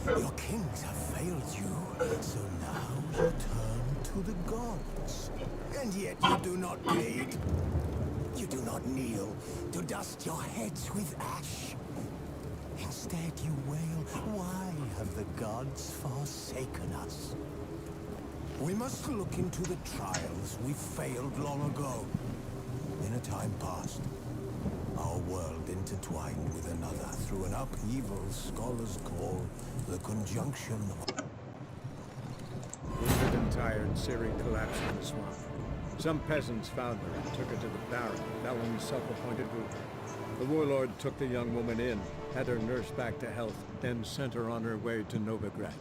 Your kings have failed you, so now you turn to the gods. And yet you do not plead. You do not kneel to dust your heads with ash. Instead you wail, why have the gods forsaken us? We must look into the trials we failed long ago. In a time past, our world intertwined with another through an upheaval scholars call the conjunction of... Wounded and tired, Ciri collapsed in the swamp. Some peasants found her and took her to the Baron, Valen's self-appointed ruler. The warlord took the young woman in, had her nursed back to health, then sent her on her way to Novigrad.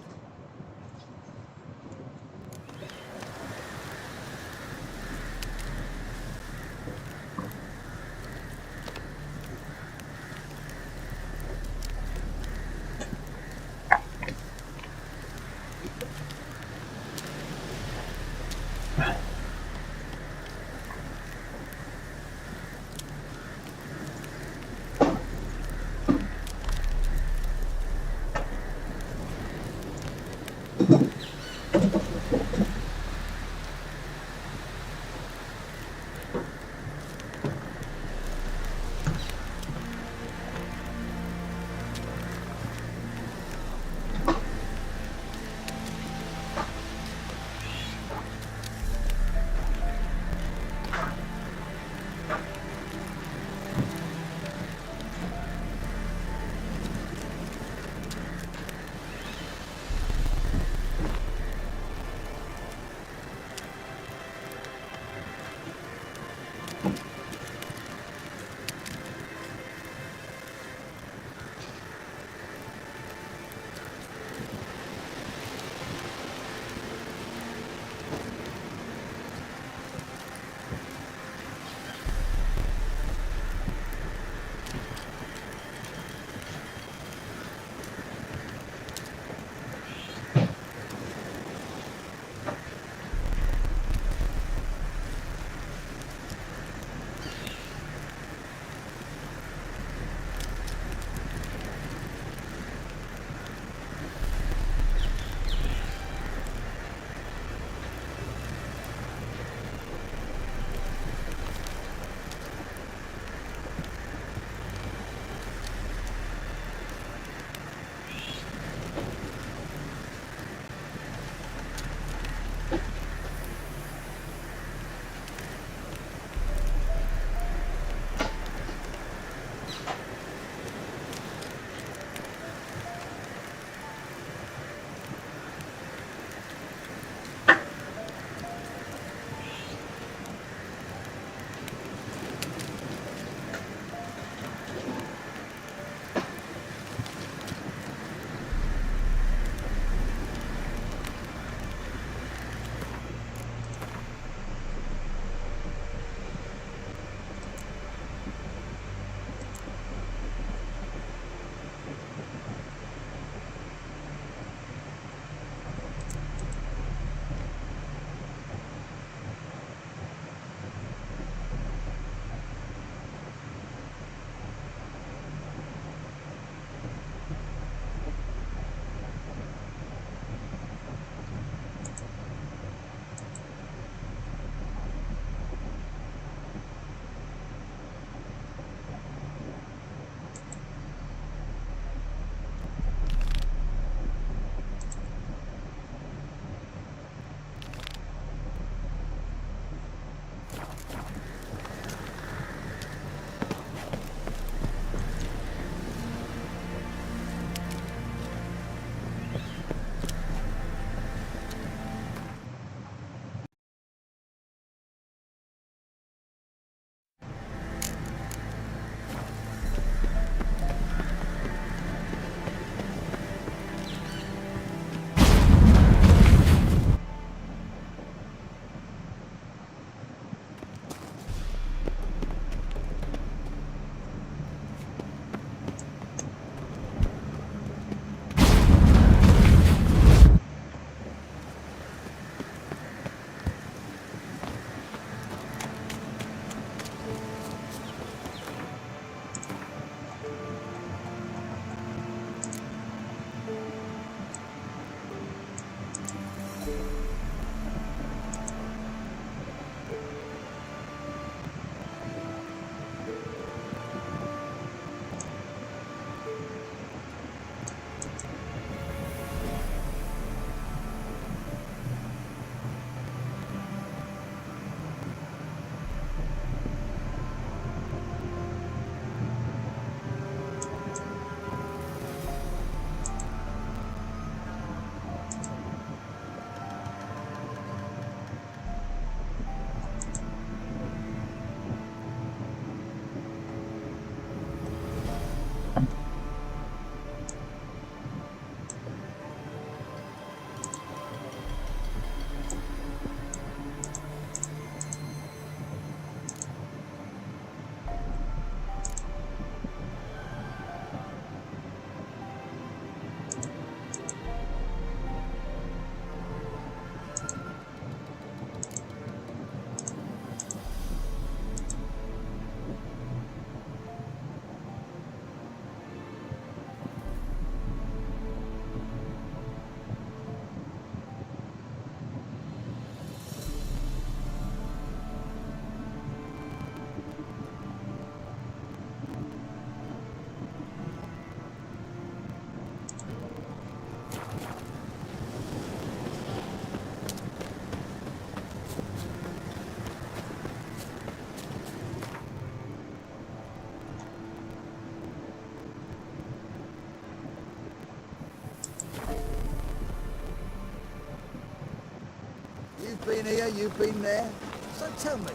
You've been here, you've been there. So tell me,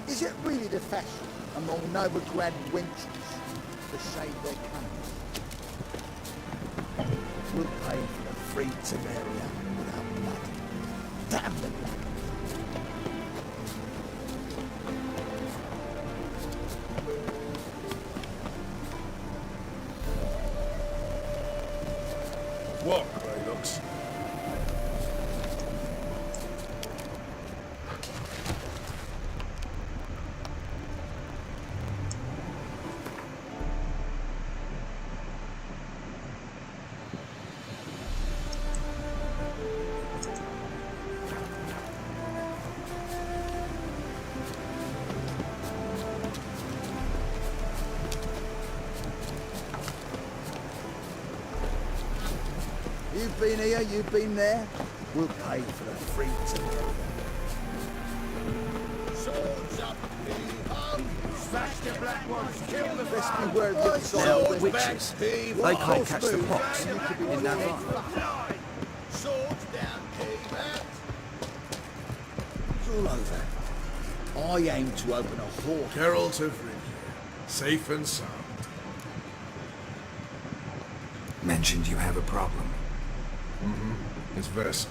is it really the fashion among Novigrad wenches to shave their cunts? We'll pay for the free Temeria without blood. Damn the blood. What, Kratos? You've been here, you've been there. We'll pay for the free Temeria. Swords up, heave-ho! Smash the black ones, kill the Best beware of the other side Swords of the back, witches. heave-ho! They can't catch the pox. In that line. Swords down, heave-out! It's all over. I aim to open a horde. Geralt of Rivia, safe and sound. Mentioned you have a problem. It's Vess.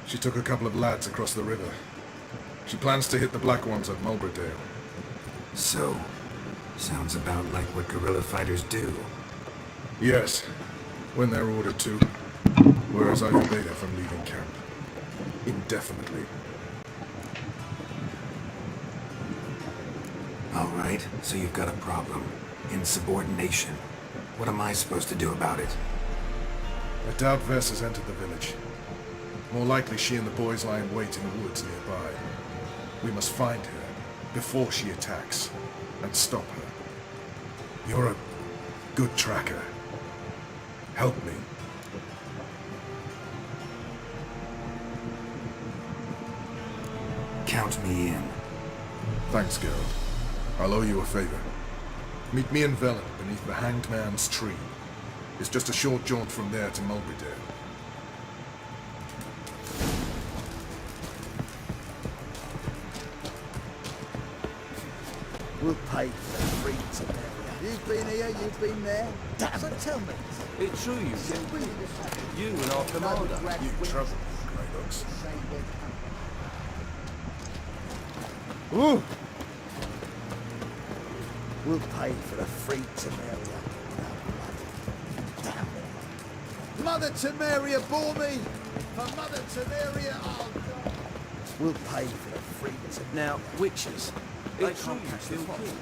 She took a couple of lads across the river. She plans to hit the Black Ones at Mulberdale. So, sounds about like what guerrilla fighters do. Yes, when they're ordered to. Whereas I forbade her from leaving camp. Indefinitely. Alright, so you've got a problem. Insubordination. What am I supposed to do about it? I doubt Vess has entered the village. More likely she and the boys lie in wait in the woods nearby. We must find her before she attacks and stop her. You're a good tracker. Help me. Count me in. Thanks, Geralt. I'll owe you a favor. Meet me in Velen beneath the Hanged Man's tree. It's just a short jaunt from there to Mulberdale. We'll pay for the free Temeria. You've been here, you've been there. Damn. So tell me, It's true, you is it really the fashion You and our commander. Novigrad You wenches trouble, Kratos. to shave their cunts? Ooh! We'll pay for the free Temeria without blood. Damn it. Mother Temeria bore me! For Mother Temeria, I'll die. We'll pay for the free Temeria. Now, witches. They It's can't true, catch still the fox. king.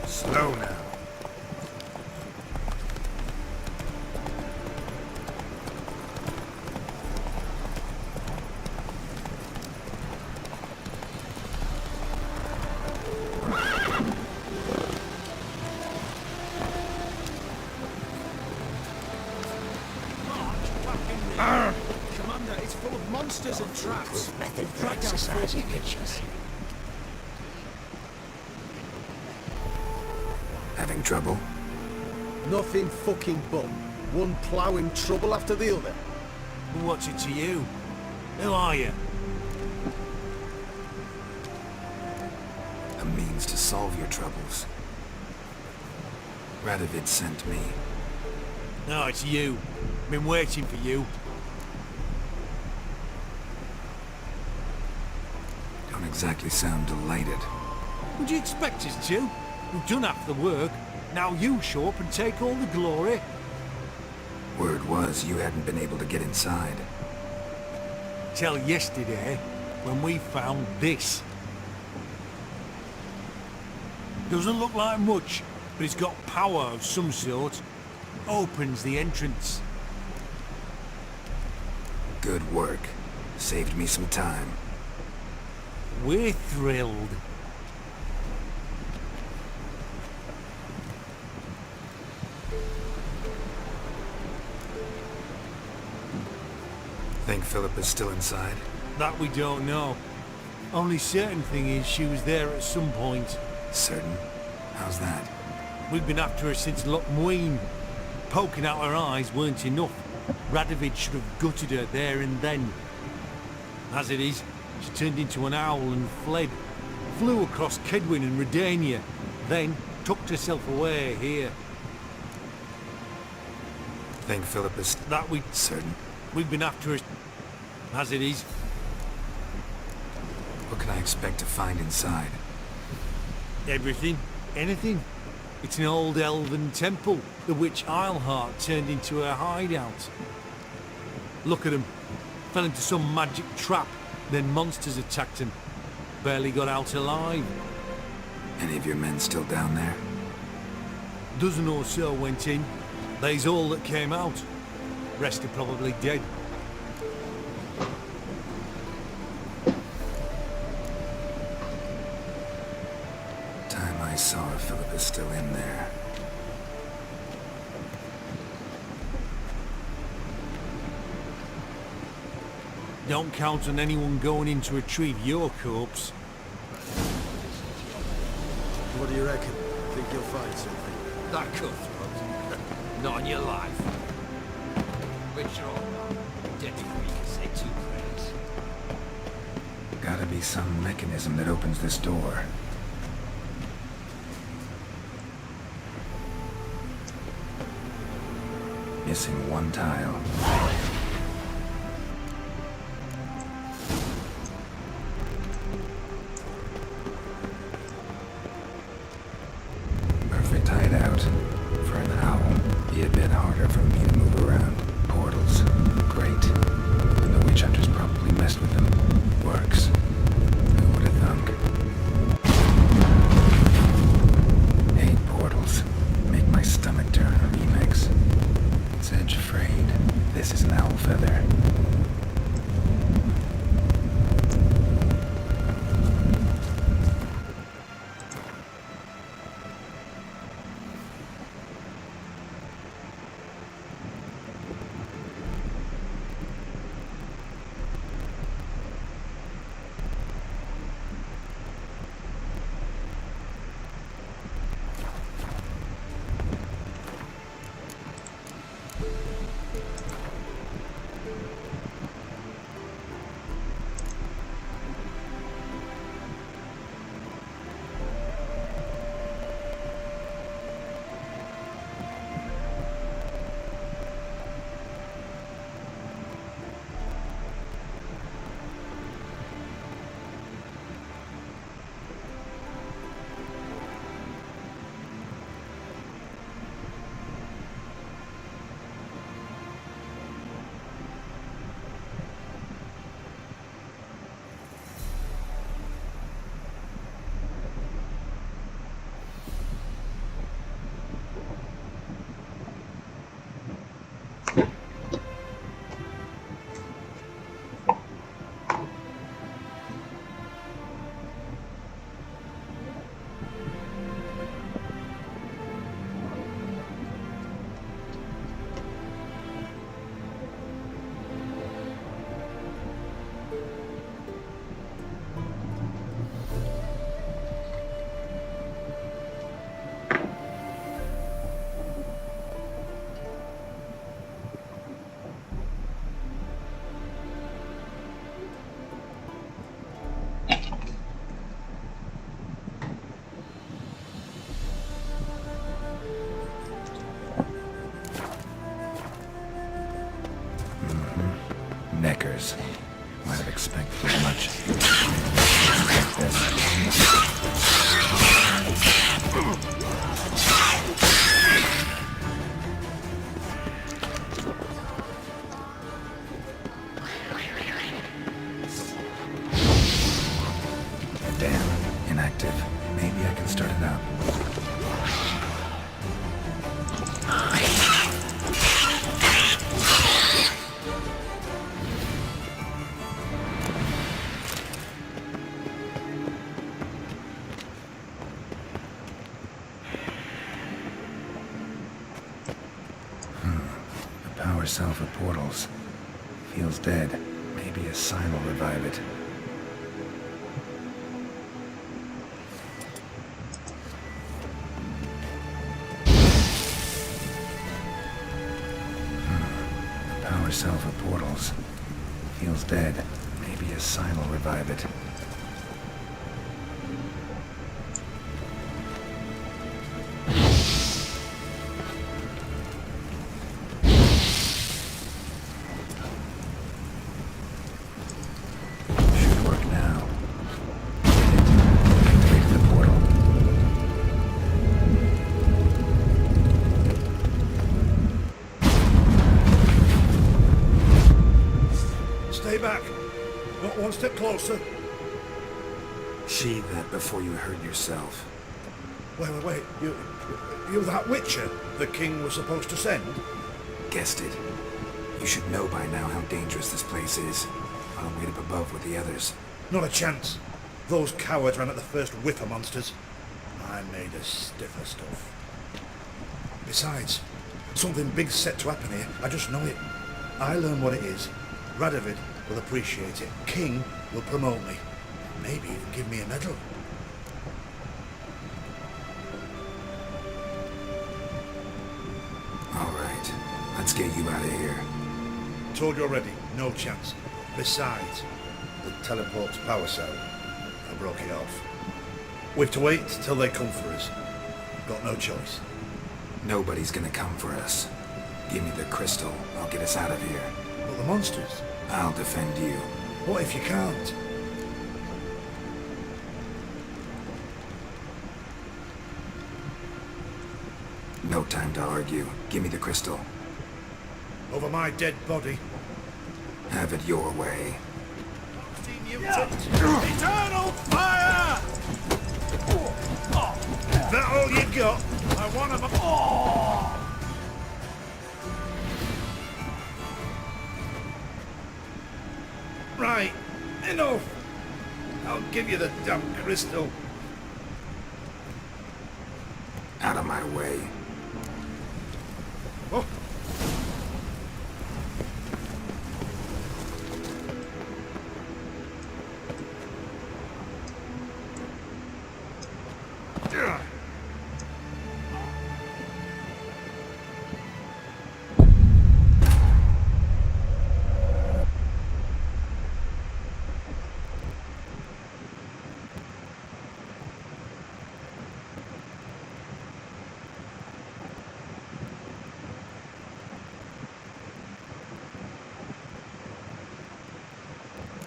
Slow now. monsters and traps. Method for exercising itches. Having trouble? Nothing fucking but one ploughing trouble after the other. What's it to you? Who are you? A means to solve your troubles. Radovid sent me. No, it's you. Been waiting for you. Don't exactly sound delighted. Would you expect us to? We've done half the work. Now you show up and take all the glory. Word was you hadn't been able to get inside. Till yesterday, when we found this. Doesn't look like much, but it's got power of some sort. Opens the entrance. Good work. Saved me some time. We're thrilled. Think Philip is still inside? That we don't know. Only certain thing is she was there at some point. Certain? How's that? We've been after her since Lochmuin. Poking out her eyes weren't enough. Radovid should have gutted her there and then. As it is, she turned into an owl and fled. Flew across Kedwin and Redania. Then tucked herself away here. Think Philip is... That we... certain? We've been after her. As it is. What can I expect to find inside? Everything. Anything. It's an old elven temple, the witch Isleheart turned into her hideout. Look at him. Fell into some magic trap, then monsters attacked him. Barely got out alive. Any of your men still down there? Dozen or so went in. They's all that came out. Rest are probably dead. Time I saw if Philip is still in there. Don't count on anyone going in to retrieve your corpse. What do you reckon? Think you'll find something? That cutthroat. Not in your life. Which or not, dead we can say two prayers. Gotta be some mechanism that opens this door. Missing one tile. Perfect hideout. For an owl, be a bit harder for me to move around. Portals. Great. And the witch hunters probably messed with them. Works. Who would have thunk? Hate portals. Make my stomach turn a remix. It's edge afraid. This is an owl feather. Stand up. The power cell for portals. Feels dead. Maybe a sign will revive it. The power cell for portals. Feels dead. Maybe a sign will revive it. Should work now. Activate the portal. Stay back. Not one step closer. Sheathe that before you hurt yourself. Wait. You're that Witcher the king was supposed to send? Guessed it. You should know by now how dangerous this place is. I'll wait up above with the others. Not a chance. Those cowards ran at the first whiff of monsters. I made a stiffer stuff. Besides, something big's set to happen here. I just know it. I learn what it is. Radovid will appreciate it. King will promote me. Maybe even give me a medal. All right, let's get you out of here. Told you already, no chance. Besides, the teleport's power cell. I broke it off. We've to wait till they come for us. Got no choice. Nobody's gonna come for us. Give me the crystal. I'll get us out of here. But the monsters? I'll defend you. What if you can't? No time to argue. Give me the crystal. Over my dead body. Have it your way. Eternal fire! That all you got? I want them. Right, enough. I'll give you the damn crystal. Out of my way. Oh. Ugh.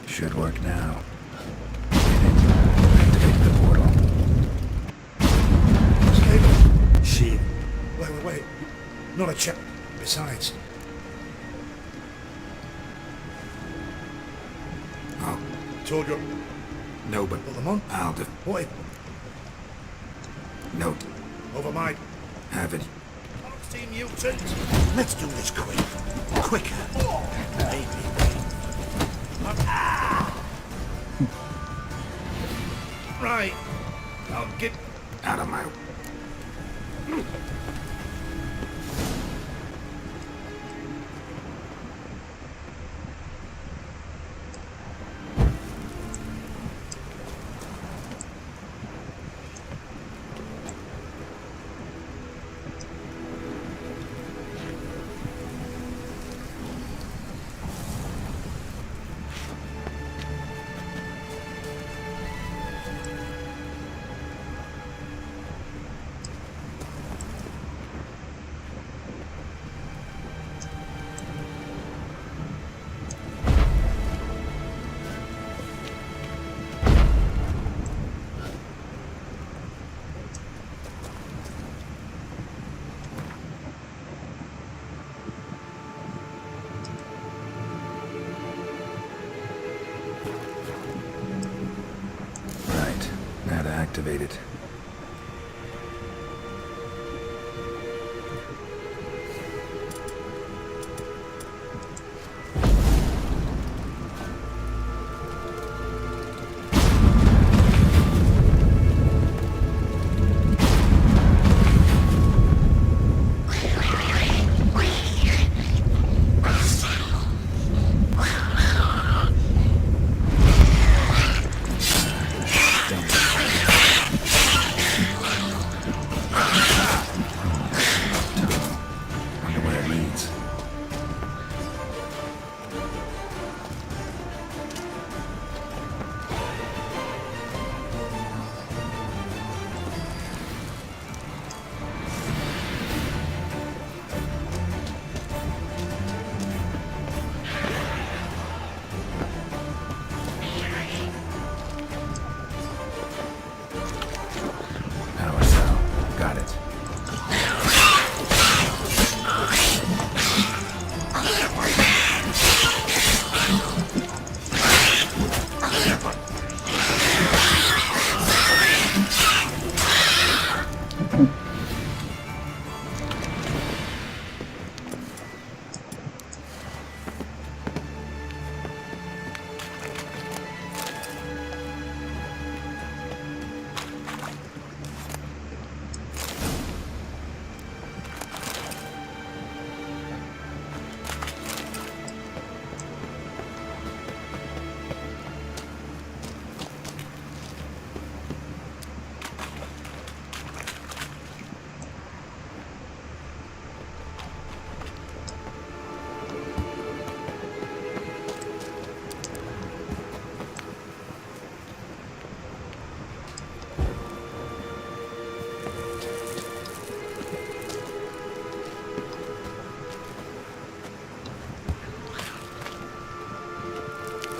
Should work now. Activate the portal. Stable. Sheathe. Wait. Not a chap. Besides, Oh, told you. no, but Put them on. I'll What? Note. Over my Have it. Nazi mutant. Let's do this quick. Quicker. Maybe. Right. I'll get. Out of my... Right. Now to activate it.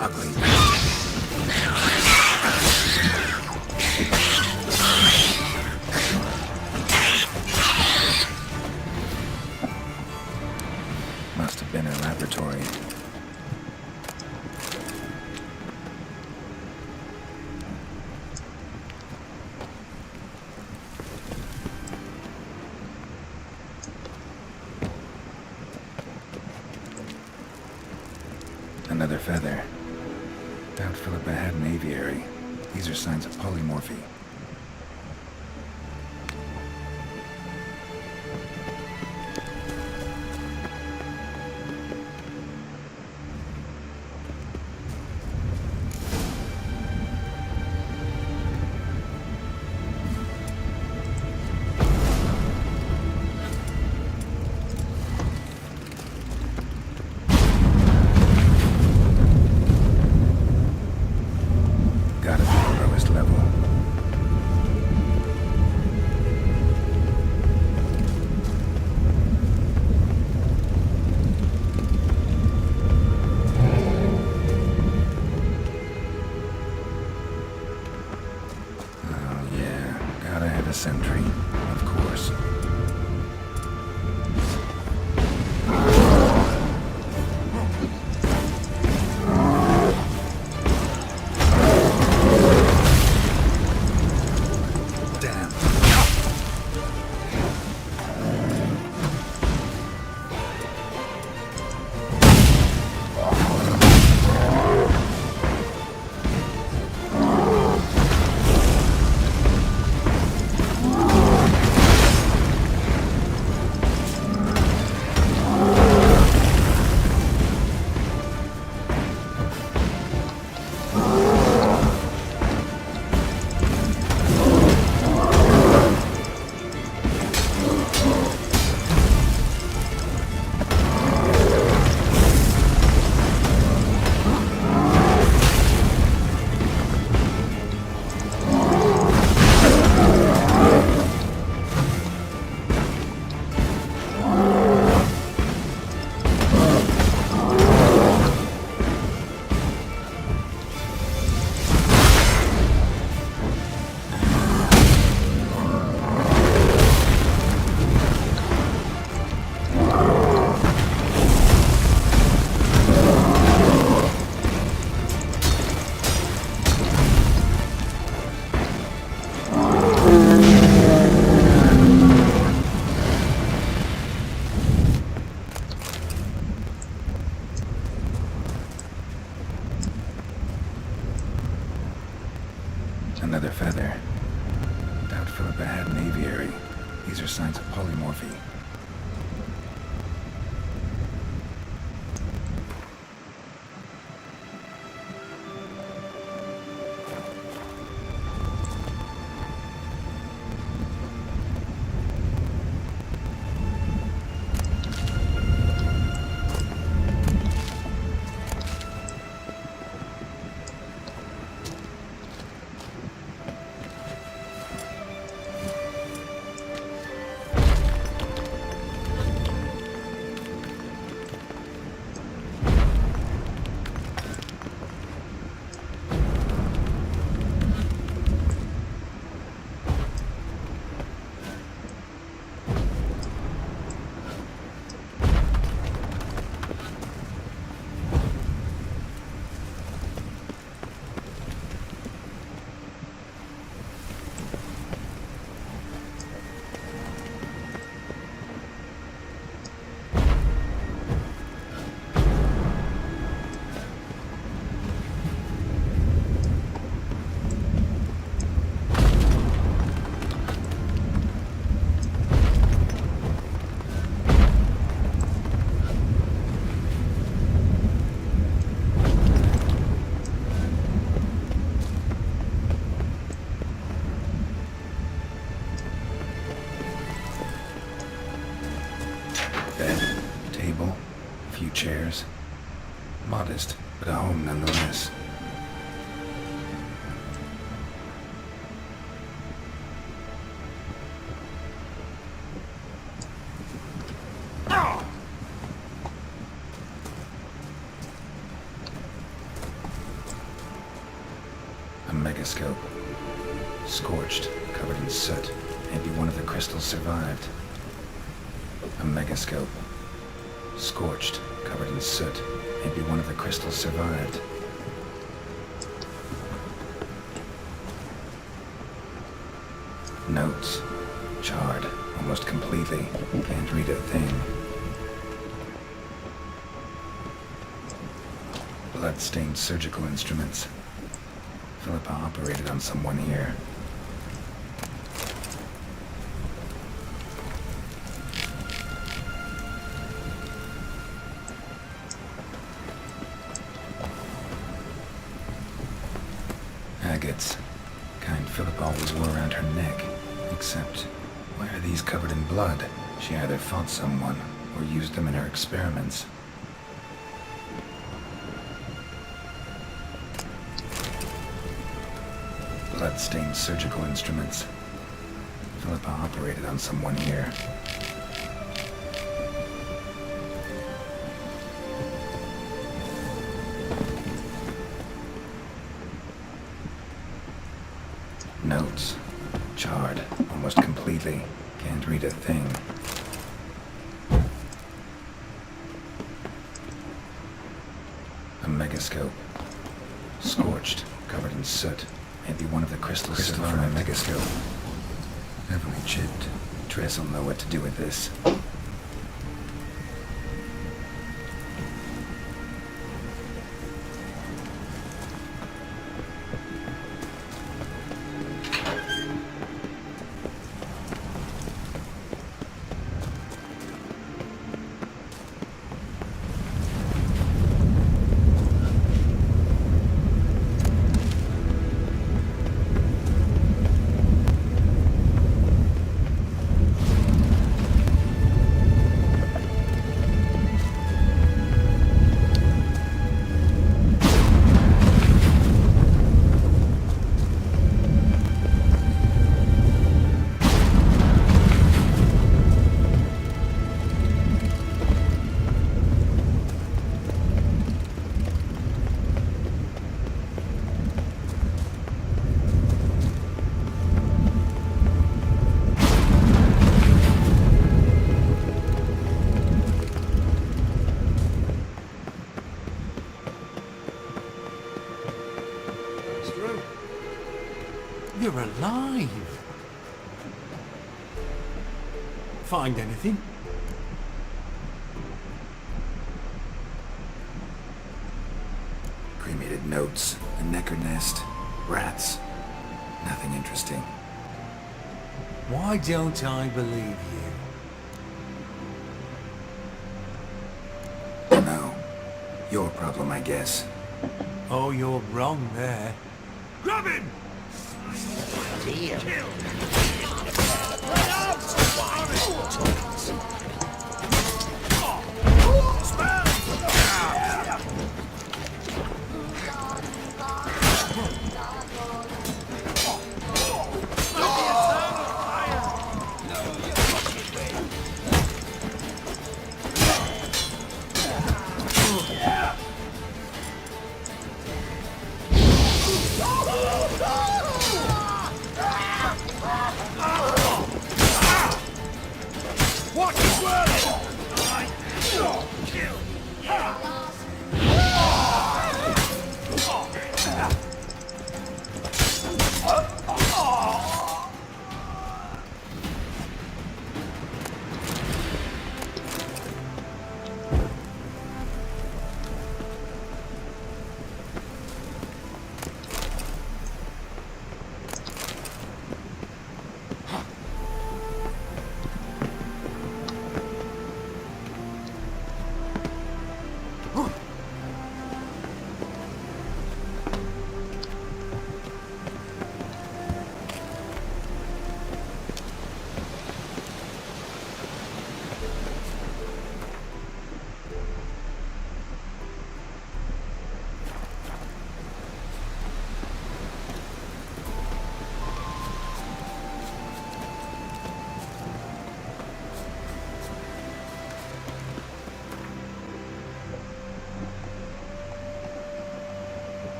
ugly. Must have been her laboratory. Another feather. Doubt Philippa had an aviary. These are signs of polymorphy. Gotta be the lowest level. Oh yeah, gotta have a sentry, of course. Damn. Another feather. Doubt Philippa had an aviary. These are signs of polymorphy. Bed, table, a few chairs. Modest, but a home nonetheless. megascope. Scorched, covered in soot. Maybe one of the crystals survived. A megascope. Scorched, covered in soot. Maybe one of the crystals survived. Notes. Charred, almost completely. Can't read a thing. Blood-stained surgical instruments. Philippa operated on someone here. Agates. Kind Philippa always wore around her neck. Except, why are these covered in blood? She either fought someone, or used them in her experiments. Blood-stained surgical instruments. Philippa operated on someone here. Notes. Charred, almost completely. Can't read a thing. A megascope. Scorched, covered in soot. Maybe one of the crystals from a megascope. Heavily chipped. Tress will know what to do with this. You're alive. Find anything? Cremated notes, a necker nest, rats. Nothing interesting. Why don't I believe you? No. Your problem, I guess. Oh, you're wrong there. Grab him!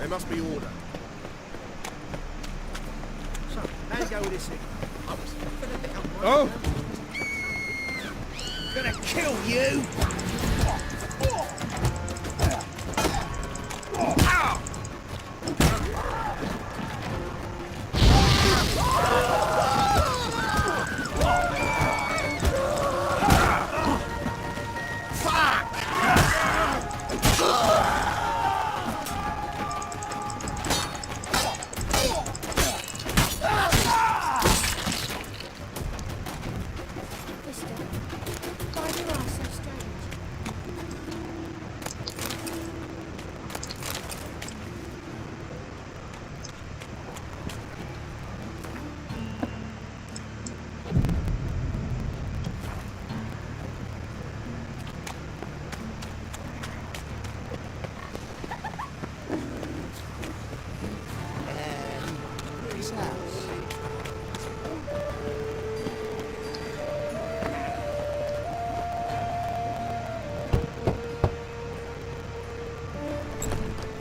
There must be order. So, how you go with this thing? Oh! Gonna kill you! Why you are so strange? His house.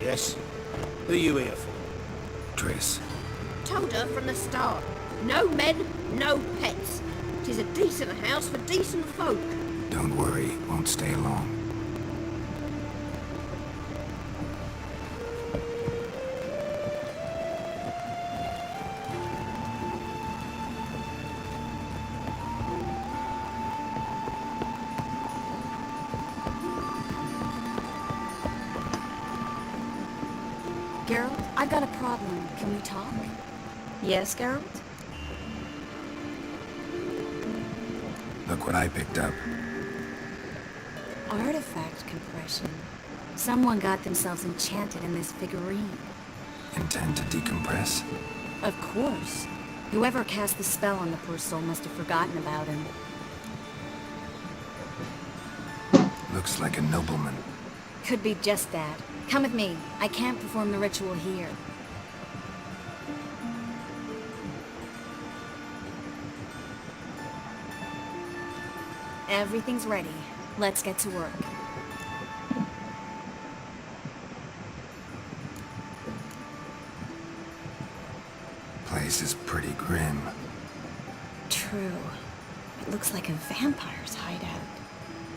Yes? Who are you here for? Triss, Told her from the start. No men, no pets. 'Tis a decent house for decent folk. don't worry, won't stay long. Geralt, I've got a problem. Can we talk? Yes, Geralt? Look what I picked up. Artifact compression. Someone got themselves enchanted in this figurine. Intend to decompress? Of course. Whoever cast the spell on the poor soul must have forgotten about him. Looks like a nobleman. Could be just that. Come with me. I can't perform the ritual here. Everything's ready. Let's get to work. Place is pretty grim. True. It looks like a vampire's hideout.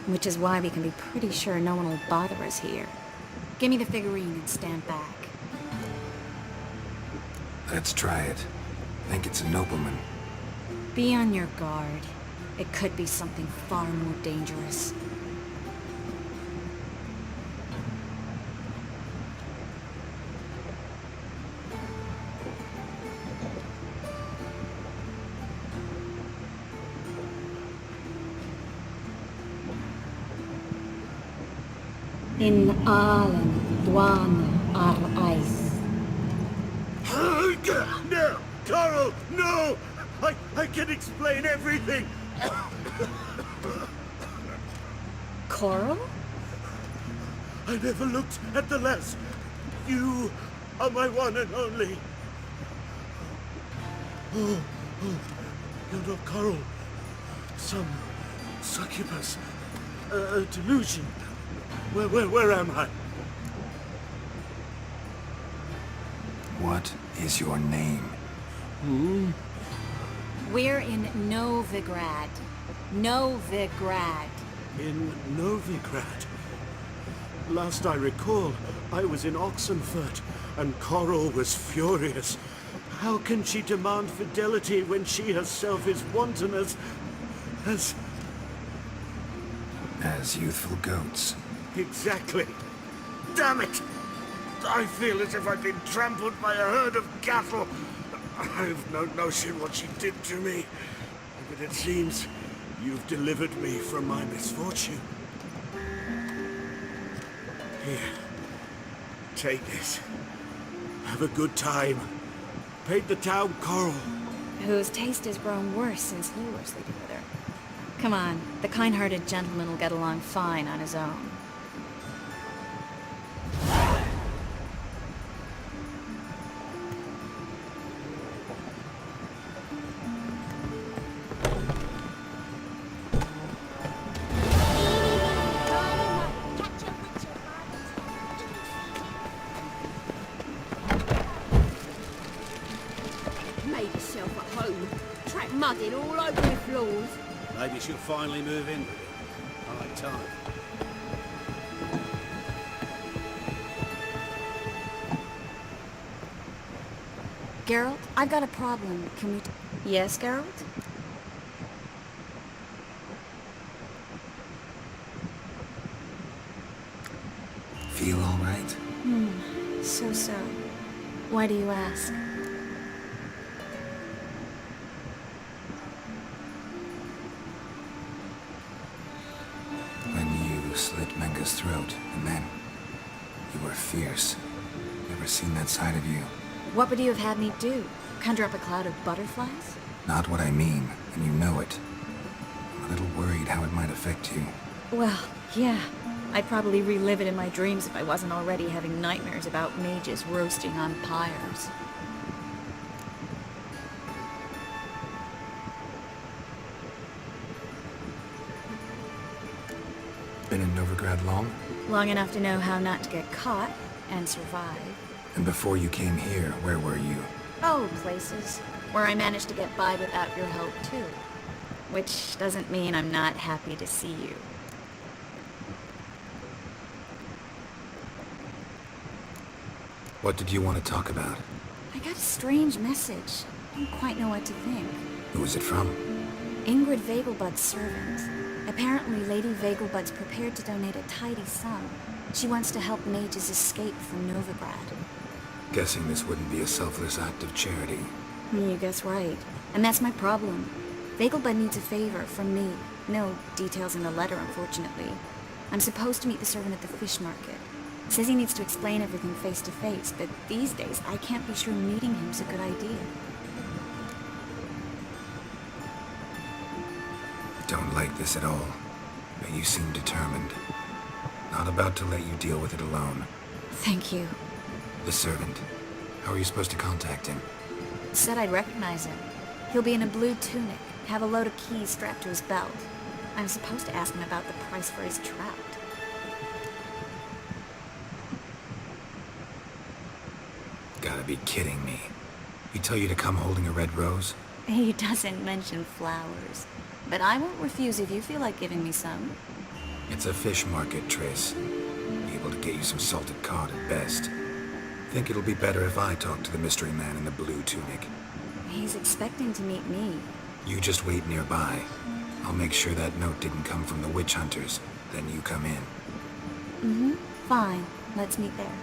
Which is why we can be pretty sure no one will bother us here. Give me the figurine and stand back. Let's try it. Think it's a nobleman. Be on your guard. It could be something far more dangerous. In Alan, Dwana, ar Ice. No! Carl, no! I can explain everything! Coral? I never looked at the lass. You are my one and only. Oh, you're not Coral. Some succubus. A delusion. Where am I? What is your name? We're in Novigrad. Novigrad. In Novigrad. Last I recall, I was in Oxenfurt, and Coral was furious. How can she demand fidelity when she herself is wanton as As youthful goats. Exactly. Damn it! I feel as if I've been trampled by a herd of cattle. I've no notion what she did to me, but it seems you've delivered me from my misfortune. Here, take this. Have a good time. Paid the town Coral. Whose taste has grown worse since you were sleeping with her. Come on, the kind-hearted gentleman will get along fine on his own. herself at home. Track mudding all over the floors. Maybe she'll finally move in with it. High time. Geralt, I've got a problem. Can we... Yes, Geralt? Feel all right? So. Why do you ask? When you slit Menga's throat, and then you were fierce. Never seen that side of you. What would you have had me do? Conjure up a cloud of butterflies? Not what I mean, and you know it. I'm a little worried how it might affect you. Well, yeah. I'd probably relive it in my dreams if I wasn't already having nightmares about mages roasting on pyres. Been in Novigrad long? Long enough to know how not to get caught and survive. And before you came here, where were you? Oh, places where I managed to get by without your help, too. Which doesn't mean I'm not happy to see you. What did you want to talk about? I got a strange message. I don't quite know what to think. Who was it from? Ingrid Vegelbud's servant. Apparently, Lady Vegelbud's prepared to donate a tidy sum. She wants to help mages escape from Novigrad. Guessing this wouldn't be a selfless act of charity. You guess right. And that's my problem. Vegelbud needs a favor from me. No details in the letter, unfortunately. I'm supposed to meet the servant at the fish market. Says he needs to explain everything face to face, but these days I can't be sure meeting him's a good idea. Don't like this at all, but you seem determined. Not about to let you deal with it alone. Thank you. The servant. How are you supposed to contact him? Said I'd recognize him. He'll be in a blue tunic, have a load of keys strapped to his belt. I'm supposed to ask him about the price for his trout. Gotta be kidding me. He tell you to come holding a red rose? He doesn't mention flowers. But I won't refuse if you feel like giving me some. It's a fish market, Triss. Be able to get you some salted cod at best. Think it'll be better if I talk to the mystery man in the blue tunic. He's expecting to meet me. You just wait nearby. I'll make sure that note didn't come from the witch hunters. Then you come in. Fine. Let's meet there.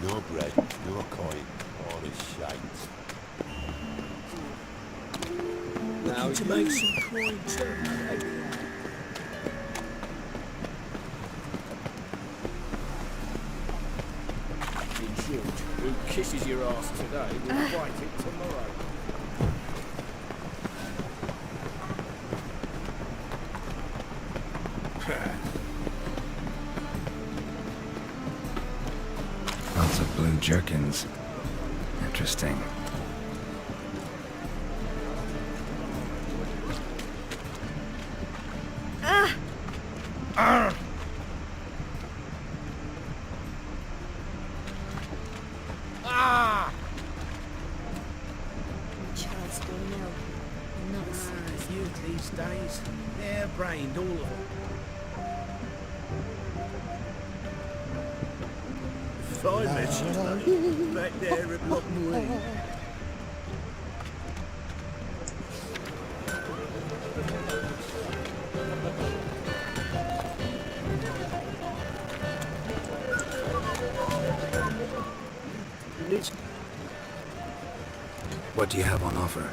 No bread, no coin, all is shite. Looking to make some coin too. In short, who kisses your ass today will fight it tomorrow. Lots of blue jerkins. Interesting. Child's still ill. Nuts. Youth these days, hair-brained, all of them. If I met you back there at Lockwood. What do you have on offer?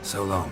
So long.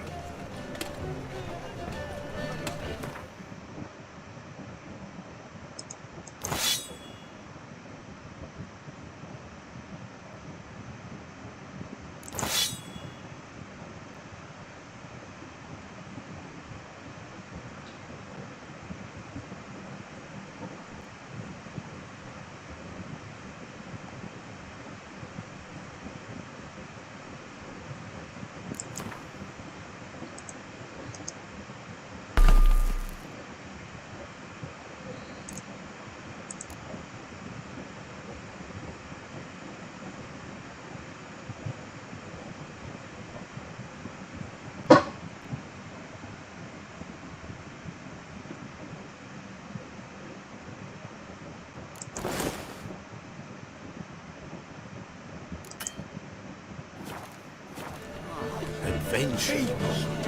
Adventure,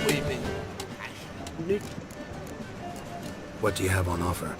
women, What do you have on offer?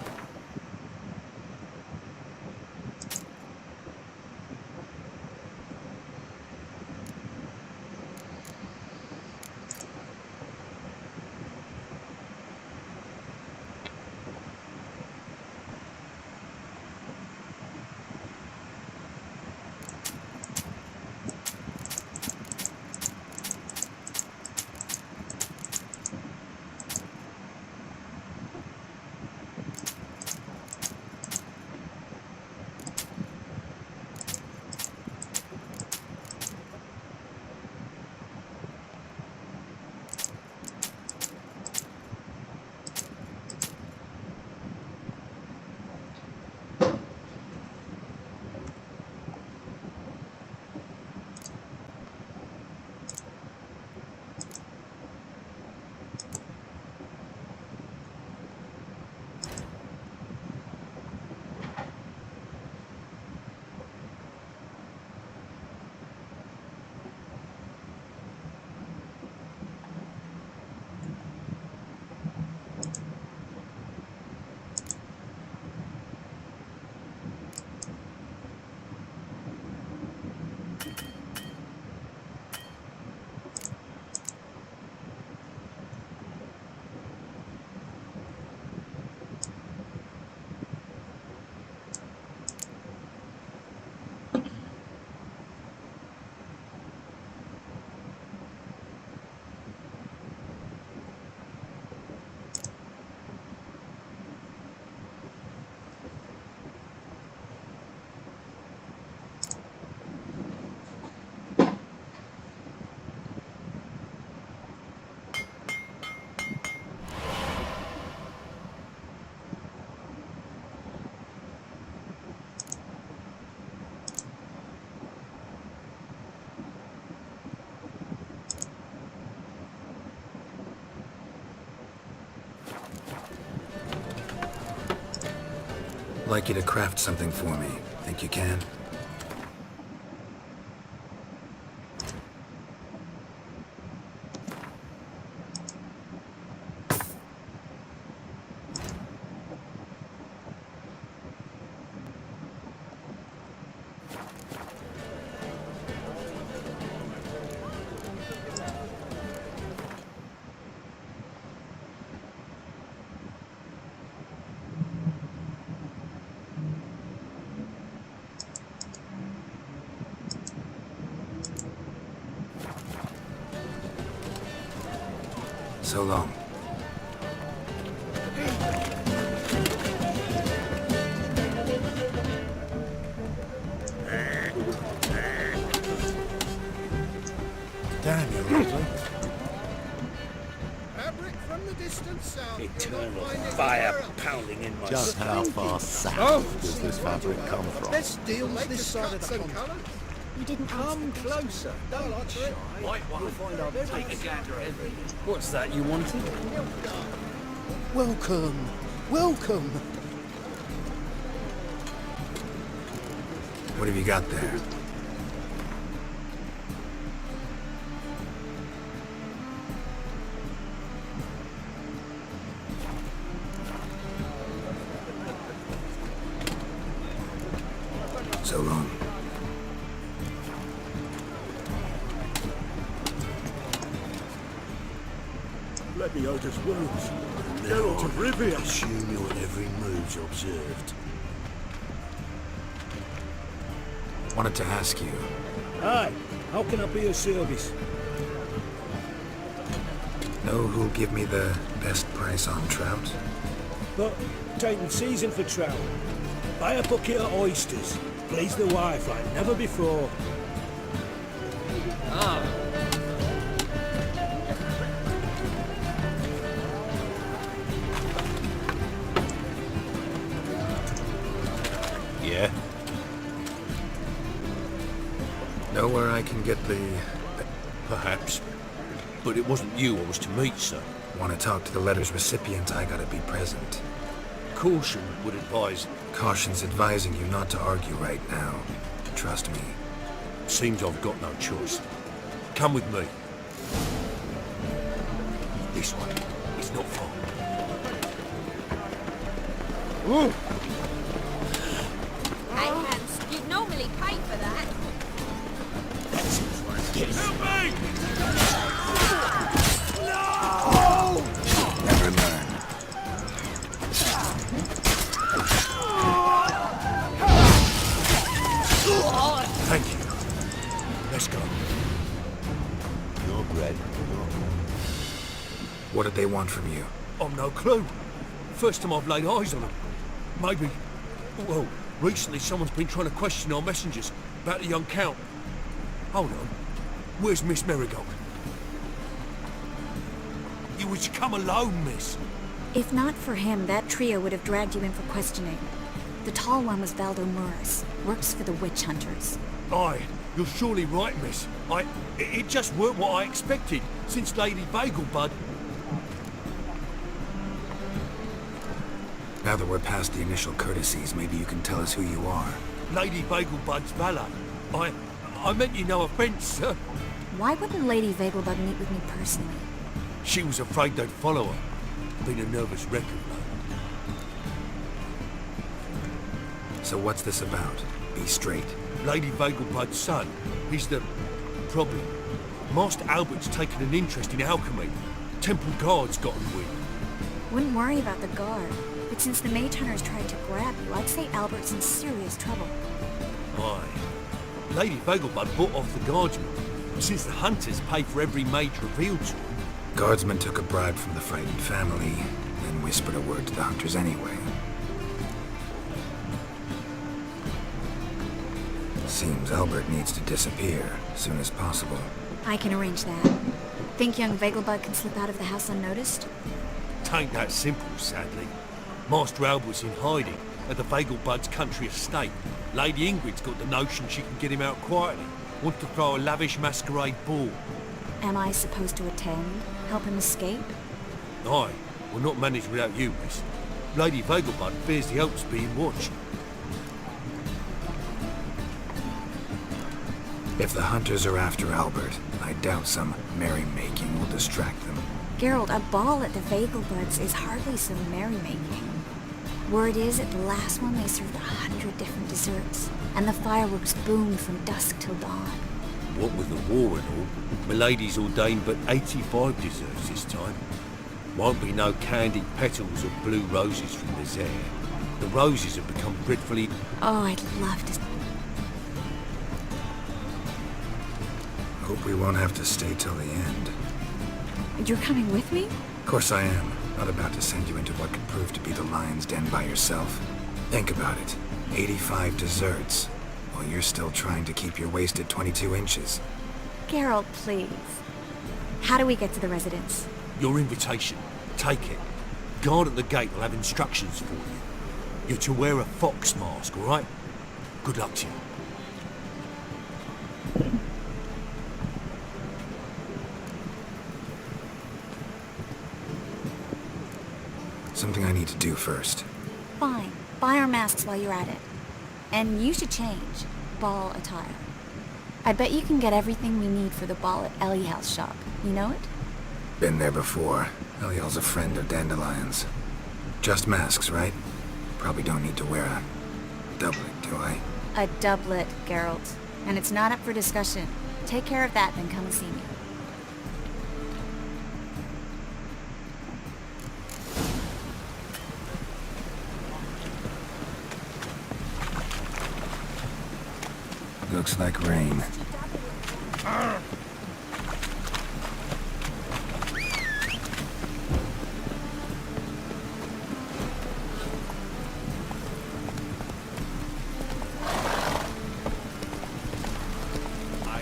I'd like you to craft something for me. Think you can? So long. Damn you, Leslie. Fabric from the distant south. eternal fire pounding in my Just stomach. how far south does this fabric come from? Let's deal with this side of the pond. You didn't Come closer. Don't be shy. White one. Take a gander everything. What's that you wanted? Welcome. Welcome. What have you got there? So long. let me out his wounds. Geralt of Rivia. Assume your every move's observed. Wanted to ask you, Aye, how can I be of service? know who'll give me the best price on trout? But taking season for trout. Buy a bucket of oysters. Please the wife like never before. Ah, Yeah? Know where I can get the... Perhaps. But it wasn't you I was to meet, sir. Want to talk to the letter's recipient, I gotta be present. Caution would advise. Caution's advising you not to argue right now. Trust me. Seems I've got no choice. Come with me. This way. It's not far. Hey, Hans, you'd normally pay for that. Never learn. Thank you. Let's go. No bread. No. What did they want from you? I've no clue. First time I've laid eyes on them. Maybe... Well, recently someone's been trying to question our messengers about the young Count. Hold on. Where's Miss Marigold? You was to come alone, miss. If not for him, that trio would have dragged you in for questioning. The tall one was Valdo Morris, works for the witch hunters. Aye, you're surely right, miss. It just weren't what I expected, since Lady Bagelbud... Now that we're past the initial courtesies, maybe you can tell us who you are. Lady Bagelbud's valet. I meant you no offence, sir. Why wouldn't Lady Vegelbud meet with me personally? She was afraid they'd follow her. Been a nervous wreck of late. So what's this about? Be straight. Lady Vegelbud's son, he's the problem. Master Albert's taken an interest in alchemy. Temple Guard's gotten wind. Wouldn't worry about the guard, but since the mage hunters tried to grab you, I'd say Albert's in serious trouble. Aye. Lady Vegelbud bought off the guardsmen, since the hunters pay for every mage revealed to them. Guardsmen took a bribe from the frightened family, then whispered a word to the hunters anyway. Seems Albert needs to disappear as soon as possible. I can arrange that. Think young Vegelbud can slip out of the house unnoticed? Tain't that simple, sadly. Master Albert's in hiding at the Vegelbud's country estate. Lady Ingrid's got the notion she can get him out quietly. Wants to throw a lavish masquerade ball. Am I supposed to attend? Help him escape? Aye, we'll not manage without you, miss. Lady Vegelbud fears the Alps being watched. If the hunters are after Albert, I doubt some merrymaking will distract them. Geralt, a ball at the Vegelbuds is hardly some merrymaking. Word is, at the last one they served 100 different desserts, and the fireworks boomed from dusk till dawn. What with the war and all, Milady's ordained but 85 desserts this time. Won't be no candied petals or blue roses from the Zaire. The roses have become dreadfully... Oh, I'd love to... Hope we won't have to stay till the end. You're coming with me? Of course I am. Not about to send you into what could prove to be the lion's den by yourself. Think about it. 85 desserts, while you're still trying to keep your waist at 22 inches. Geralt, please. How do we get to the residence? Your invitation. Take it. Guard at the gate will have instructions for you. You're to wear a fox mask, all right? Good luck to you. Something I need to do first. Fine. Buy our masks while you're at it. And you should change. Ball attire. I bet you can get everything we need for the ball at Eliel's shop. You know it? Been there before. Eliel's a friend of Dandelion's. Just masks, right? Probably don't need to wear a doublet, do I? A doublet, Geralt. And it's not up for discussion. Take care of that, then come and see me. Looks like rain. I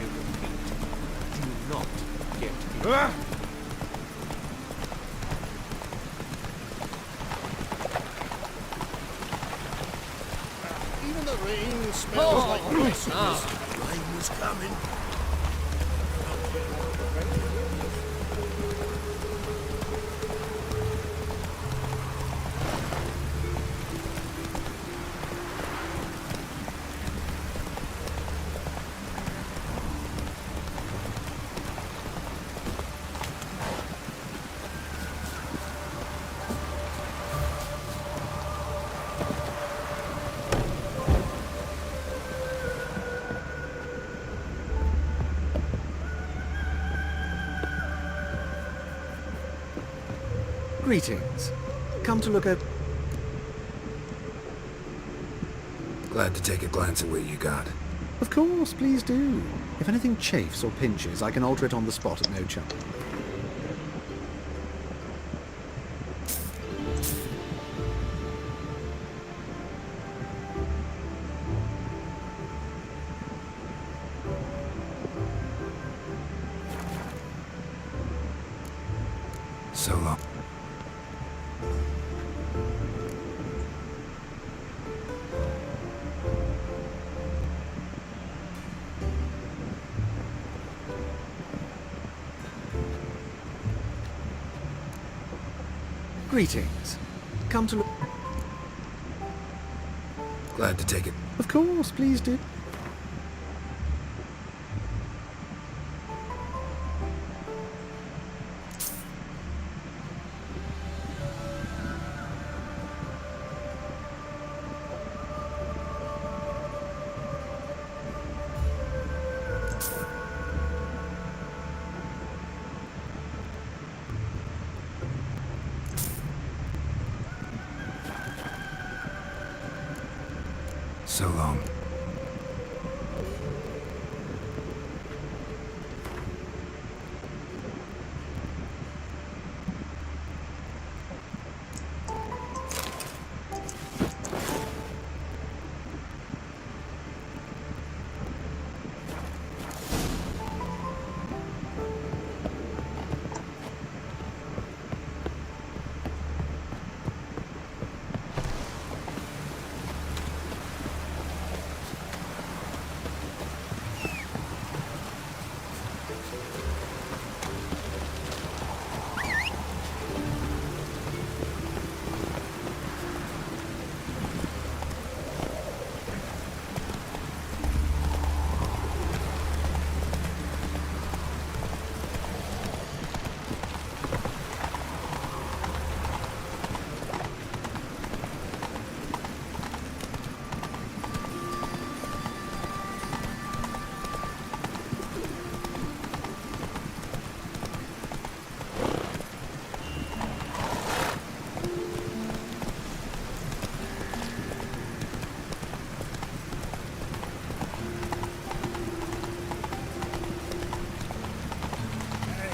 repeat, do not get Even the rain smells like Christmas. Rain was coming. Greetings. Come to look at... Glad to take a glance at what you got. Of course, please do. If anything chafes or pinches, I can alter it on the spot at no charge. So long. Greetings. Come to look... Glad to take it. Of course, please do. So long.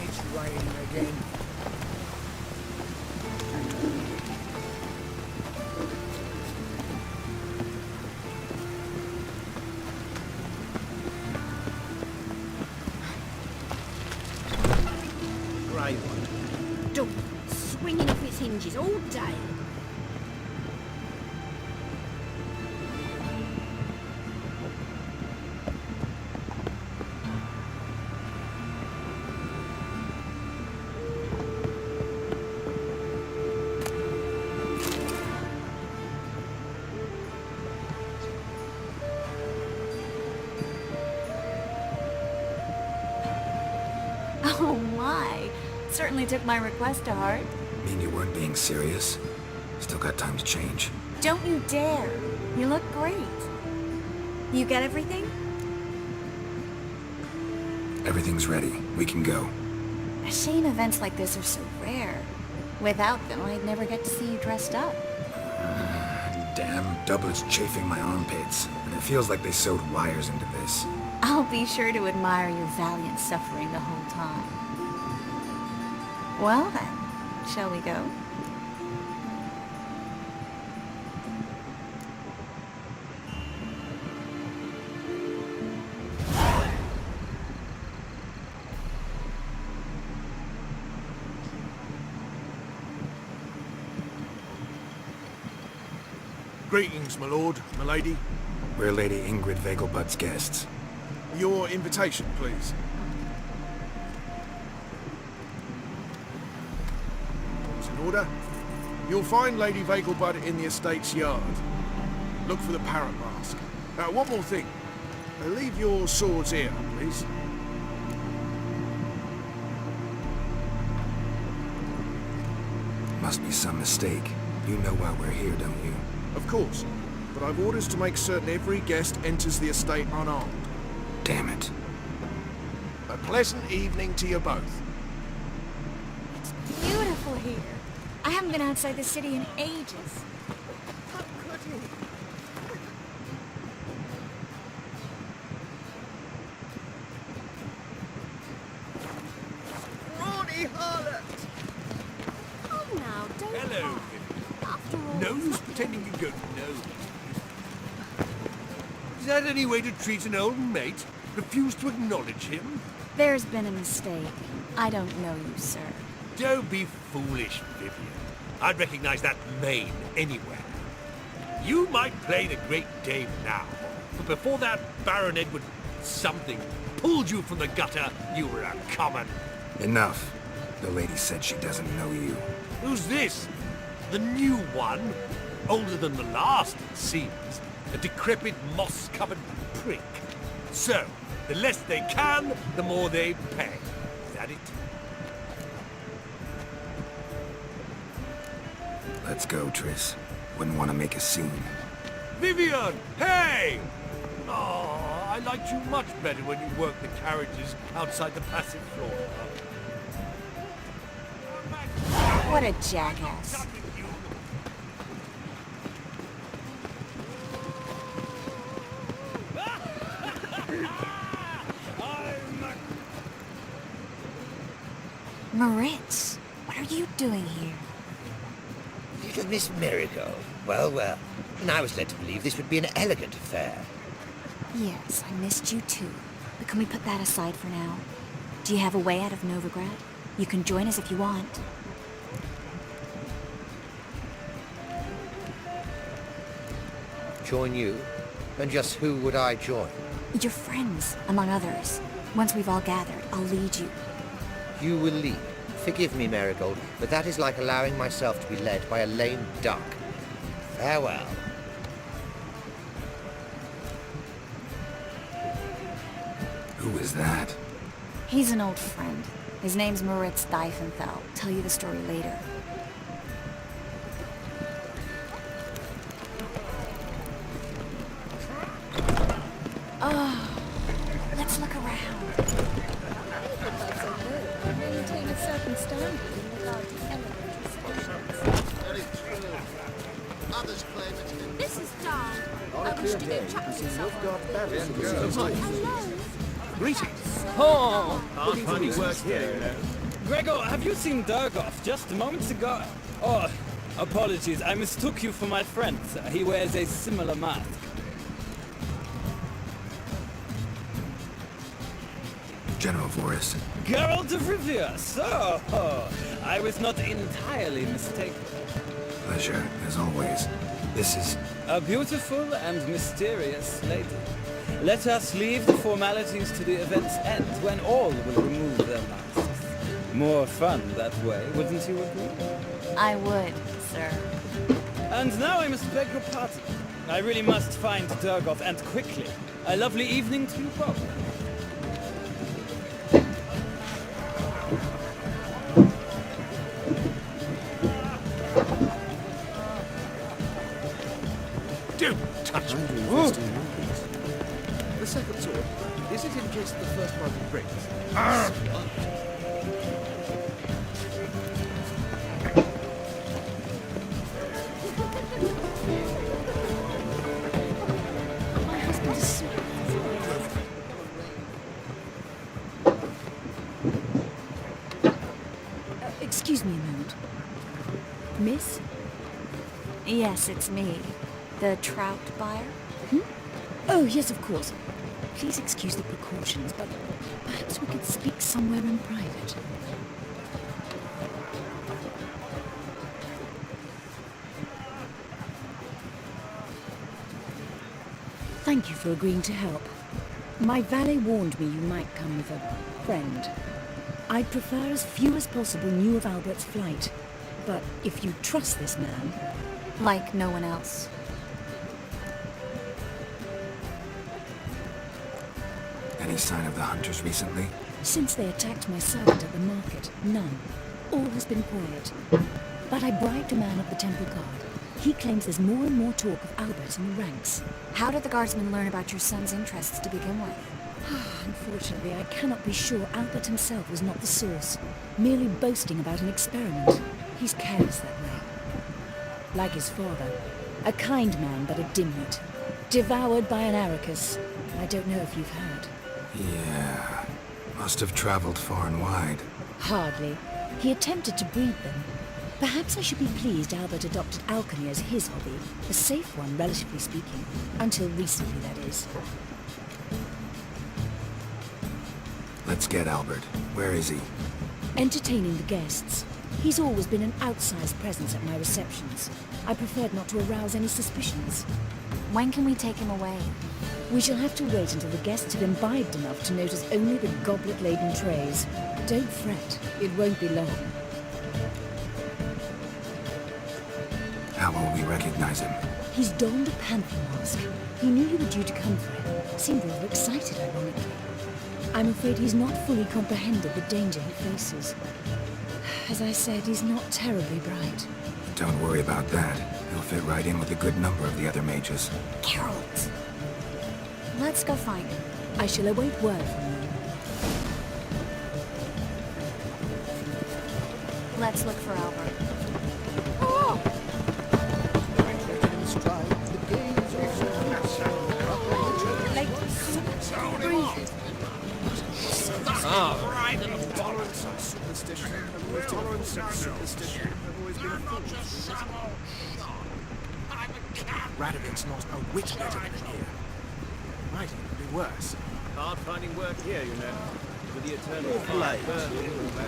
It's raining again. Grey one. Door swinging off its hinges all day. Oh my. Certainly took my request to heart. Mean you weren't being serious? Still got time to change. Don't you dare. You look great. You get everything? Everything's ready. We can go. A shame events like this are so rare. Without them, I'd never get to see you dressed up. Damn doublet's chafing my armpits, and it feels like they sewed wires into this. I'll be sure to admire your valiant suffering the whole time. Well then, shall we go? Greetings, my lord, my lady. We're Lady Ingrid Vegelbud's guests. Your invitation, please. It's in order. You'll find Lady Vegelbud in the estate's yard. Look for the parrot mask. One more thing. Leave your swords here, please. Must be some mistake. You know why we're here, don't you? Of course, but I've orders to make certain every guest enters the estate unarmed. Damn it. A pleasant evening to you both. It's beautiful here. I haven't been outside the city in ages. How could he? Scrawny harlot! Come now, don't Hello, cry. After all, No use pretending you don't know. Is that any way to treat an old mate? Refuse to acknowledge him? There's been a mistake. I don't know you, sir. Don't be foolish, Vivian. I'd recognize that mane anywhere. You might play the great dame now, but before that Baron Edward something pulled you from the gutter, you were a common. Enough. The lady said she doesn't know you. Who's this? The new one? Older than the last, it seems. A decrepit, moss-covered prick. So, the less they can, the more they pay. Is that it? Let's go, Triss. Wouldn't want to make a scene. Vivian! Hey! Oh, I liked you much better when you worked the carriages outside the passive floor. What a jackass. Moritz, what are you doing here? Little Miss Marigold. Well, well. And I was led to believe this would be an elegant affair. Yes, I missed you too. But can we put that aside for now? Do you have a way out of Novigrad? You can join us if you want. Join you? And just who would I join? Your friends, among others. Once we've all gathered, I'll lead you. You will lead. Forgive me, Marigold, but that is like allowing myself to be led by a lame duck. Farewell. Who is that? He's an old friend. His name's Moritz Diefenthal. Tell you the story later. Oh, let's look around. Maintain a certain standard in regard to elegant receptions. Very true. Others claim it's been... Mrs. Dahl, I wish to introduce yourself. Hello. Greetings. Oh, Can't find any work here, you know. Gregor, have you seen Durgoff just moments ago? Oh, apologies, I mistook you for my friend. He wears a similar mask. General Voris. Geralt of Rivia, so I was not entirely mistaken. Pleasure, as always. This is... A beautiful and mysterious lady. Let us leave the formalities to the event's end, when all will remove their masks. More fun that way, wouldn't you agree? I would, sir. And now I must beg your pardon. I really must find Durgoff, and quickly. A lovely evening to you both. Don't touch me. The second sword, is it in case the first one breaks? My husband is so... Excuse me a moment. Miss? Yes, it's me. The trout buyer? Oh, yes, of course. Please excuse the precautions, but perhaps we could speak somewhere in private. Thank you for agreeing to help. My valet warned me you might come with a friend. I'd prefer as few as possible knew of Albert's flight. But if you trust this man... Like no one else. Any sign of the hunters recently? Since they attacked my servant at the market, none. All has been quiet. But I bribed a man of the temple guard. He claims there's more and more talk of Albert in the ranks. How did the guardsmen learn about your son's interests to begin with? Unfortunately, I cannot be sure Albert himself was not the source, merely boasting about an experiment. He's careless that way. Like his father, a kind man but a dimwit. Devoured by an Arrakis. I don't know if you've heard. Yeah. Must have traveled far and wide. Hardly. He attempted to breed them. Perhaps I should be pleased Albert adopted alchemy as his hobby. A safe one, relatively speaking. Until recently, that is. Let's get Albert. Where is he? Entertaining the guests. He's always been an outsized presence at my receptions. I preferred not to arouse any suspicions. When can we take him away? We shall have to wait until the guests have imbibed enough to notice only the goblet-laden trays. Don't fret. It won't be long. How will we recognize him? He's donned a panther mask. He knew you were due to come for him. Seemed rather excited, ironically. I'm afraid he's not fully comprehended the danger he faces. As I said, he's not terribly bright. Don't worry about that. He'll fit right in with a good number of the other mages. Geralt! Let's go find him. I shall await word from you. Let's look for Albert. Radovid's not a whit better than here. Might even be worse. Hard finding work here, you know. With the eternal Blade.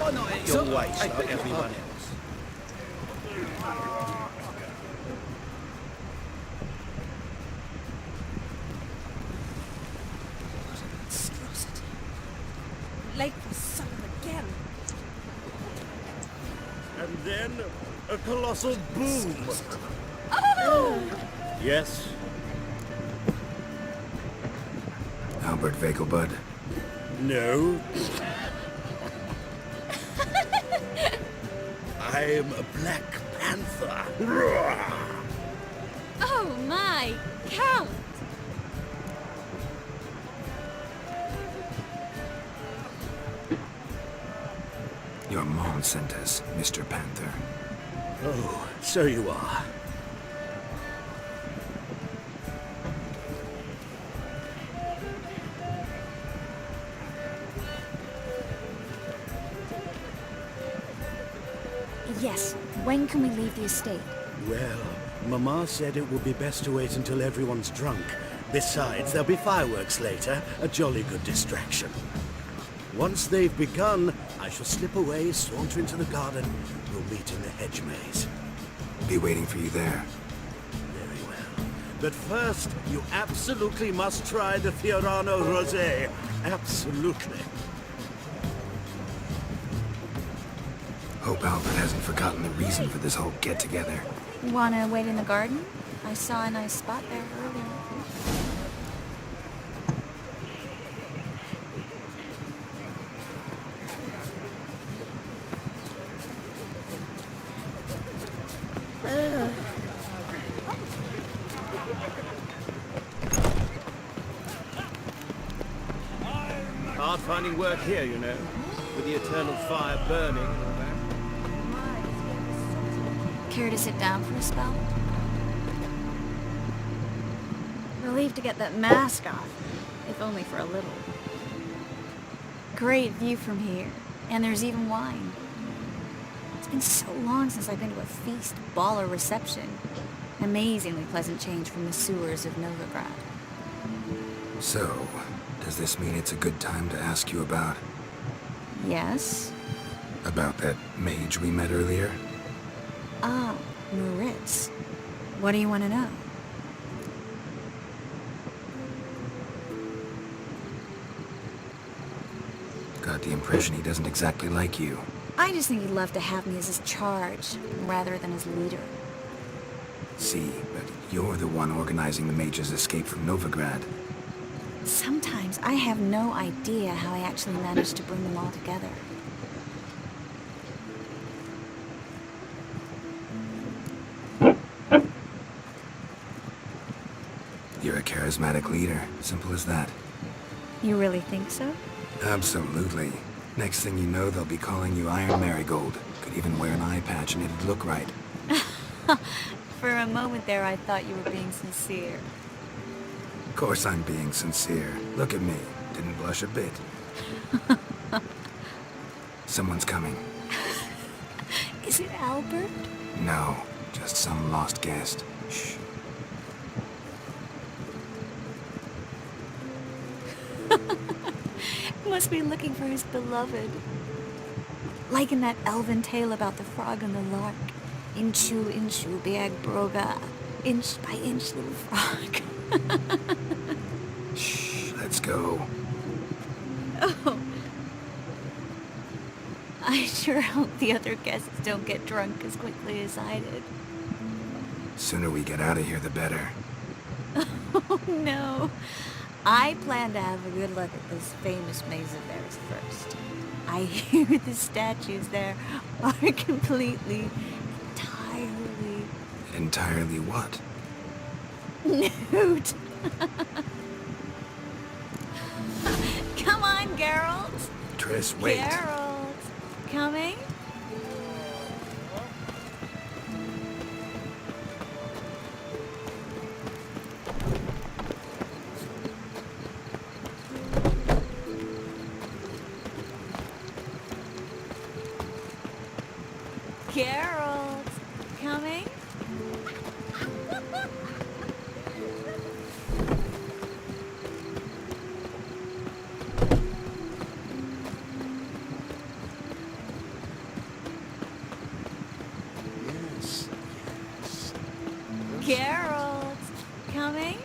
Why not at your waist like everyone else? Monstrosity. Late for supper again. And then a colossal boom. Oh! Yes? Albert Vegelbud? No. I'm a Black Panther. Oh my, Count! Your mom sent us, Mr. Panther. Oh, so you are. Yes. When can we leave the estate? Well, Mama said it would be best to wait until everyone's drunk. Besides, there'll be fireworks later, a jolly good distraction. Once they've begun, I shall slip away, saunter into the garden. We'll meet in the hedge maze. Be waiting for you there. Very well. But first, you absolutely must try the Fiorano Rosé. Absolutely. Hope Albert hasn't forgotten the reason for this whole get-together. Wanna wait in the garden? I saw a nice spot there earlier. Hard finding work here, you know. With the eternal fire burning and all that. Care to sit down for a spell? Relieved to get that mask off, if only for a little. Great view from here, and there's even wine. been so long since I've been to a feast, ball, or reception. Amazingly pleasant change from the sewers of Novigrad. So, does this mean it's a good time to ask you about... Yes? About that mage we met earlier? Ah, Moritz. What do you want to know? Got the impression he doesn't exactly like you. I just think he'd love to have me as his charge, rather than his leader. See, but you're the one organizing the mage's escape from Novigrad. Sometimes I have no idea how I actually managed to bring them all together. You're a charismatic leader. Simple as that. You really think so? Absolutely. Next thing you know, they'll be calling you Iron Marigold. Could even wear an eye patch and it'd look right. For a moment there, I thought you were being sincere. Of course I'm being sincere. Look at me. Didn't blush a bit. Someone's coming. Is it Albert? No, just some lost guest. Shh. Must be looking for his beloved. Like in that elven tale about the frog and the lark. Inchu, inchu, beag broga. Inch by inch, little frog. Shh, let's go. Oh. I sure hope the other guests don't get drunk as quickly as I did. Sooner we get out of here, the better. Oh, no. I plan to have a good look at this famous maze of theirs first. I hear the statues there are completely, entirely... Entirely what? Nude. Come on, Geralt. Triss, wait. Geralt. Coming? Geralt, coming? Yes, yes. Geralt, coming?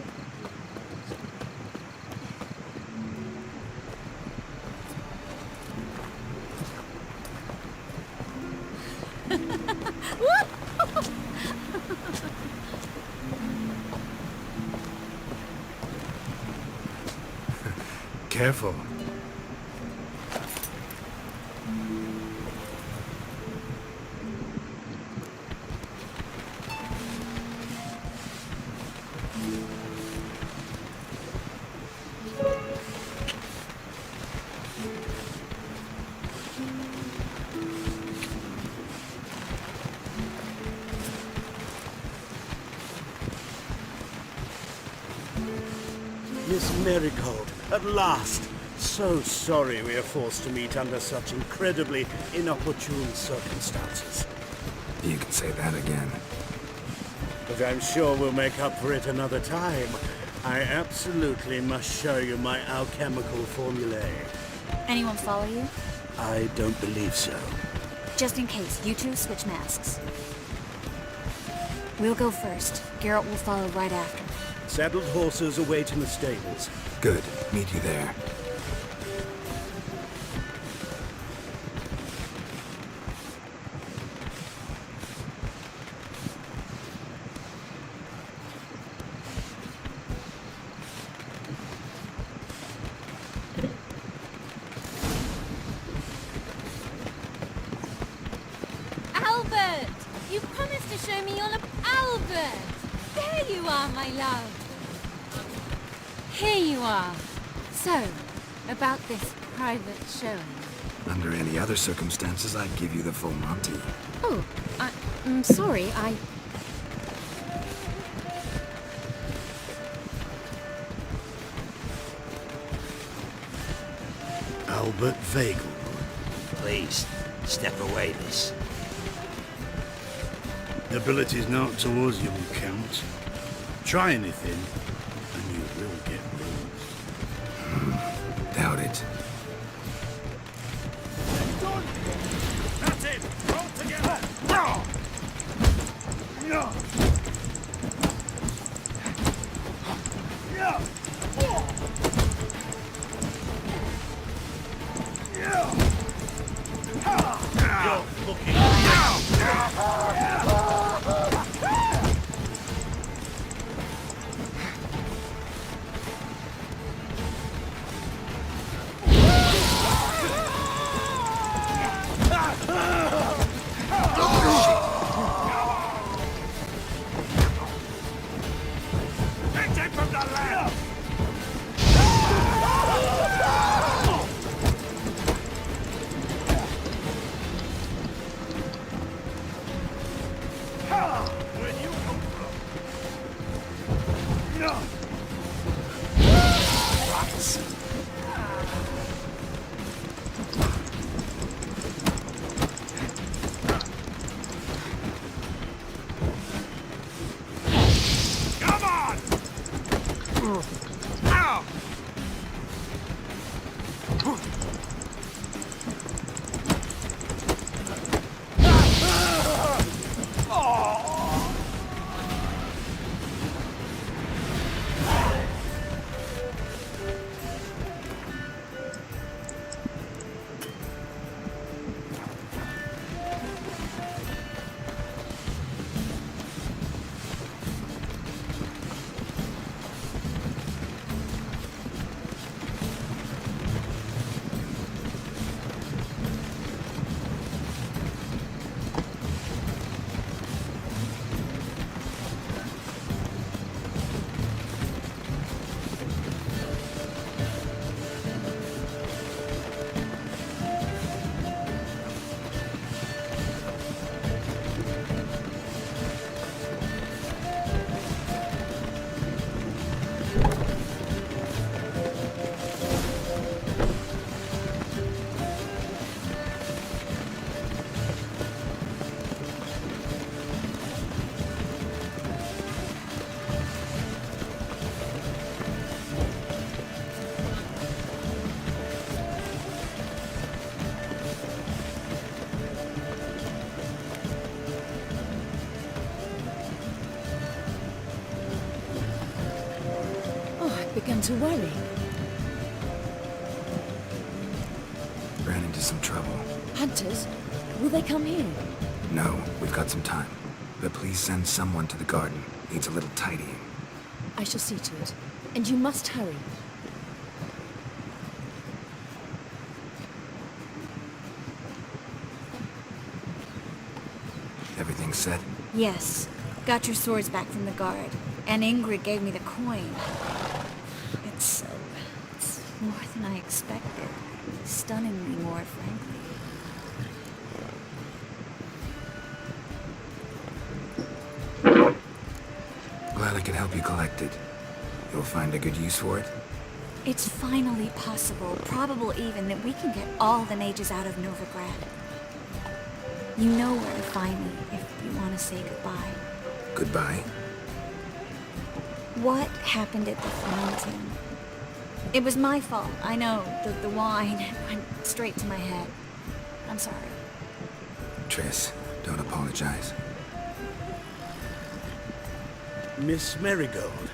Careful. Miss Marigold, at last! So sorry we are forced to meet under such incredibly inopportune circumstances. You can say that again. But I'm sure we'll make up for it another time. I absolutely must show you my alchemical formulae. Anyone follow you? I don't believe so. Just in case, you two switch masks. We'll go first. Geralt will follow right after. Saddled horses await in the stables. Good. Meet you there. Albert! You promised to show me all of Albert! There you are, my love! Here you are. So, about this private showing. Under any other circumstances, I'd give you the full Monty. Oh, I'm sorry, Albert Vagel. Please, step away, miss. Ability's not towards young Count. Try anything, and you will get bruised. Doubt it. That's it! Roll together! No! No! Yeah! You're fucking... Take it from the left! Where you come from? No! Rats! Come on! Ow! Began to worry. Ran into some trouble. Hunters? Will they come here? No, we've got some time. But please send someone to the garden. Needs a little tidying. I shall see to it. And you must hurry. Everything set? Yes. Got your swords back from the guard. And Ingrid gave me the coin. It's more than I expected. Stunningly more, frankly. Glad I could help you collect it. You'll find a good use for it? It's finally possible, probable even, that we can get all the mages out of Novigrad. You know where to find me if you want to say goodbye. Goodbye? What happened at the fountain? It was my fault, I know. The wine went straight to my head. I'm sorry. Triss, don't apologize. Miss Marigold.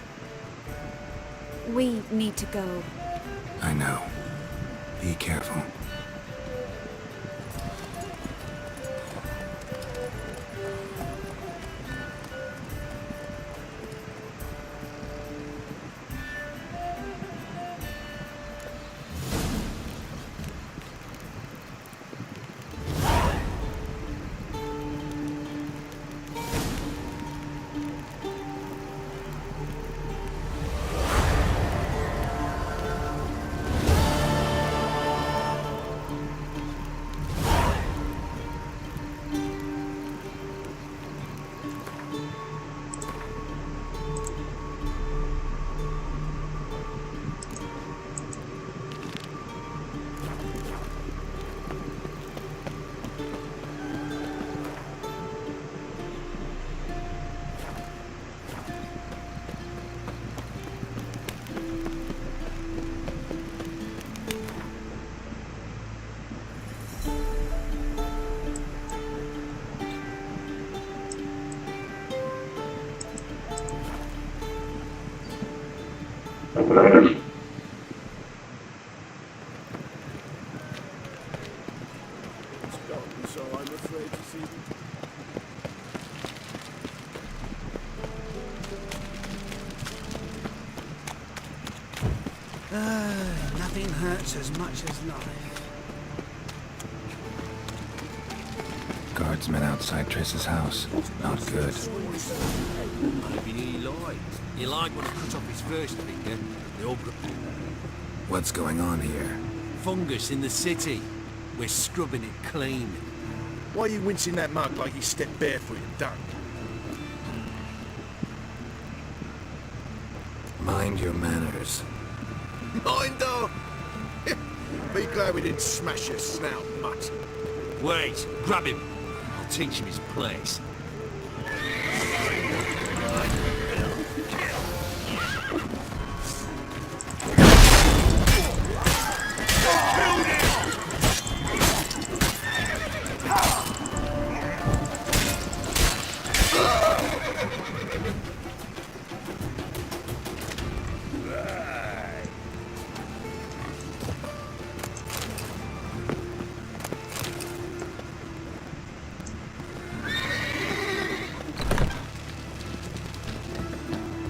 We need to go. I know. Be careful. So I'm afraid to see them. Nothing hurts as much as life. Guardsmen outside Triss's house. Not good. Maybe he lied. He lied when he cut off his first finger. The old What's going on here? Fungus in the city. We're scrubbing it clean. Why are you wincing that mug like you stepped barefoot and done? Mind your manners. Mind though? Be glad we didn't smash your snout, mutt. Wait, grab him. I'll teach him his place.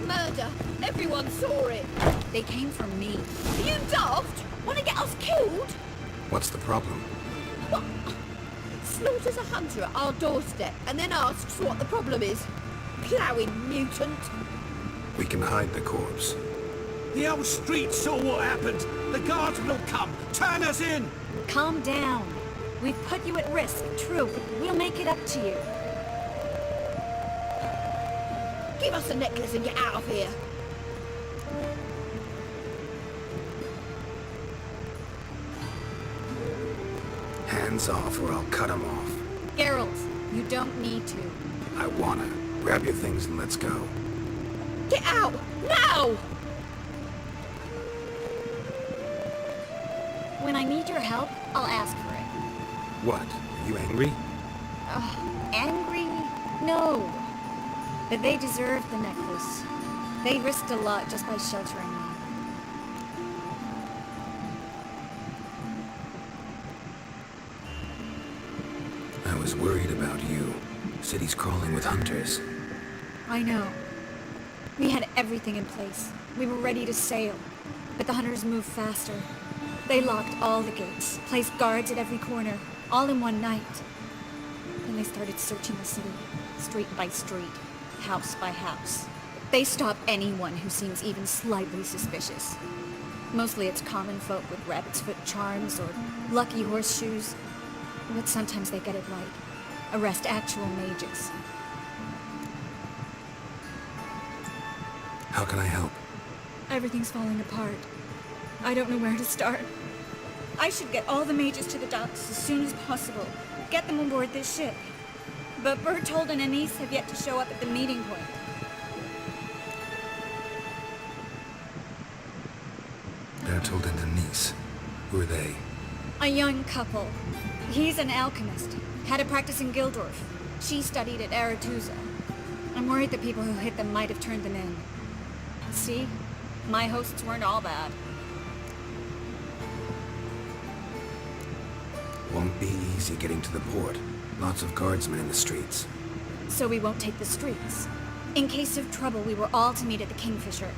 Murder. Everyone saw it. They came from me. Are you daft? Want to get us killed? What's the problem? What? Slaughters a hunter at our doorstep and then asks what the problem is. Ploughing mutant. We can hide the corpse. The whole street saw what happened. The guards will come. Turn us in. Calm down. We've put you at risk, true, but we'll make it up to you. Give us a necklace and get out of here. Hands off or I'll cut them off. Geralt, you don't need to. I wanna. Grab your things and let's go. Get out! Now! When I need your help, I'll ask for it. What? Are you angry? Angry? No. But they deserve the necklace. They risked a lot just by sheltering me. I was worried about you. City's crawling with hunters. I know. We had everything in place. We were ready to sail. But the hunters moved faster. They locked all the gates, placed guards at every corner, all in one night. Then they started searching the city, street by street, house by house. They stop anyone who seems even slightly suspicious. Mostly it's common folk with rabbit's foot charms or lucky horseshoes. But sometimes they get it right. Arrest actual mages. How can I help? Everything's falling apart. I don't know where to start. I should get all the mages to the docks as soon as possible. Get them aboard this ship. But Bertold and Anise have yet to show up at the meeting point. Bertold and Anise. Who are they? A young couple. He's an alchemist. Had a practice in Gildorf. She studied at Aretusa. I'm worried the people who hit them might have turned them in. See? My hosts weren't all bad. Won't be easy getting to the port. Lots of guardsmen in the streets. So we won't take the streets. In case of trouble, we were all to meet at the Kingfisher.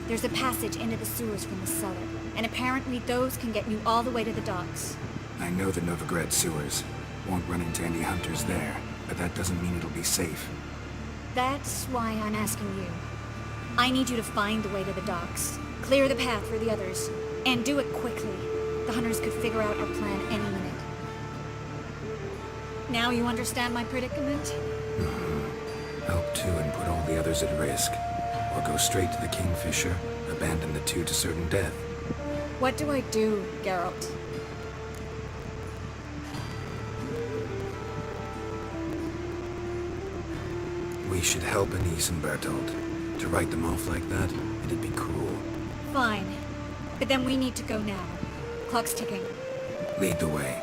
There's a passage into the sewers from the cellar, and apparently those can get you all the way to the docks. I know the Novigrad sewers. Won't run into any hunters there, but that doesn't mean it'll be safe. That's why I'm asking you. I need you to find the way to the docks, clear the path for the others, and do it quickly. The hunters could figure out our plan any minute. Now you understand my predicament? Help two and put all the others at risk. Or go straight to the Kingfisher, abandon the two to certain death. What do I do, Geralt? We should help Anise and Bertold. To write them off like that, it'd be cruel. Fine. But then we need to go now. Clock's ticking. Lead the way.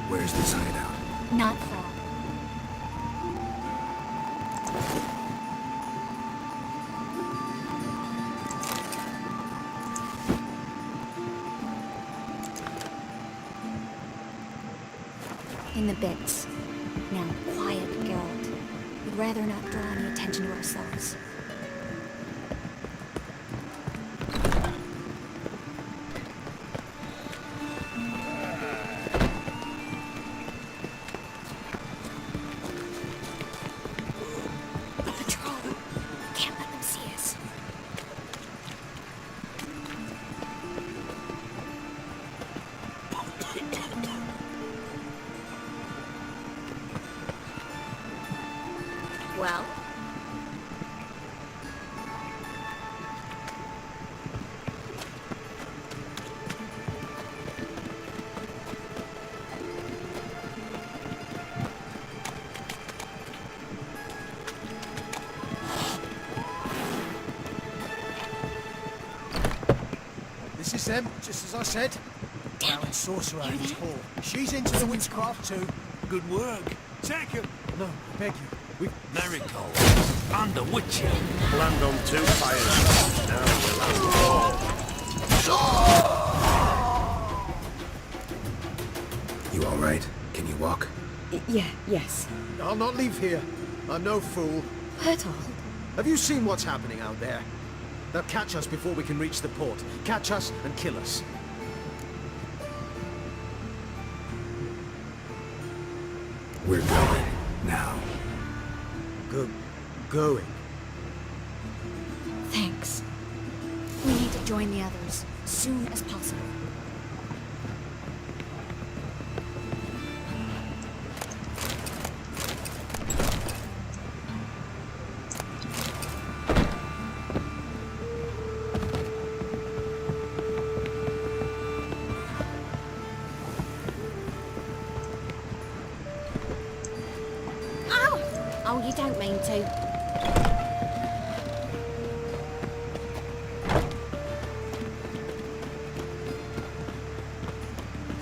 Where's this hideout? Not far. In the bits. Now, quiet, Geralt. We'd rather not draw any attention to ourselves. Patrol! Can't let them see us. Well? This is them, just as I said. Baron Sorcerer in Tor. She's into the witchcraft too. Good work. Take him. No, I beg you. Marigold. And the witcher. Land on 2 fires. Now we'll have all. You all right? Can you walk? Yes. I'll not leave here. I'm no fool. Bertold. Have you seen what's happening out there? They'll catch us before we can reach the port. Catch us and kill us. We're going now. Going? Thanks. We need to join the others, as soon as possible. Oh, you don't mean to.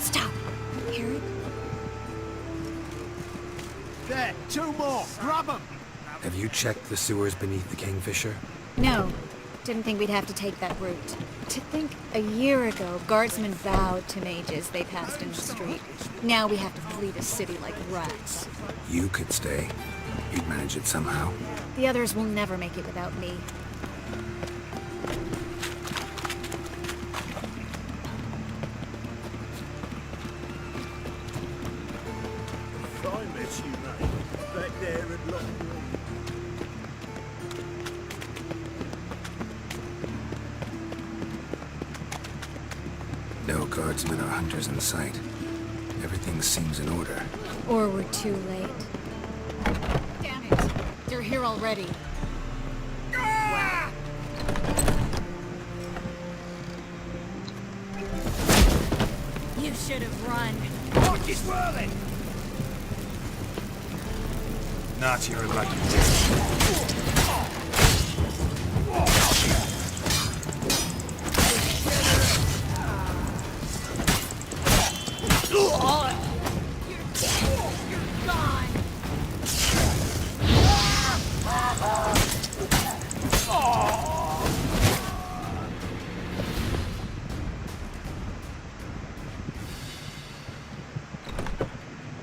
Stop. Hear it? There, 2 more. Grab them. Have you checked the sewers beneath the Kingfisher? No. Didn't think we'd have to take that route. To think a year ago, guardsmen vowed to mages they passed in the street. Now we have to flee the city like rats. You could stay. You'd manage it somehow. The others will never make it without me. I met you, mate. Back there at Loch No guardsmen or hunters in sight. Everything seems in order. Or we're too late. Damn it! They're here already. Wow. You should have run. Watch is whirling. Not your lucky day.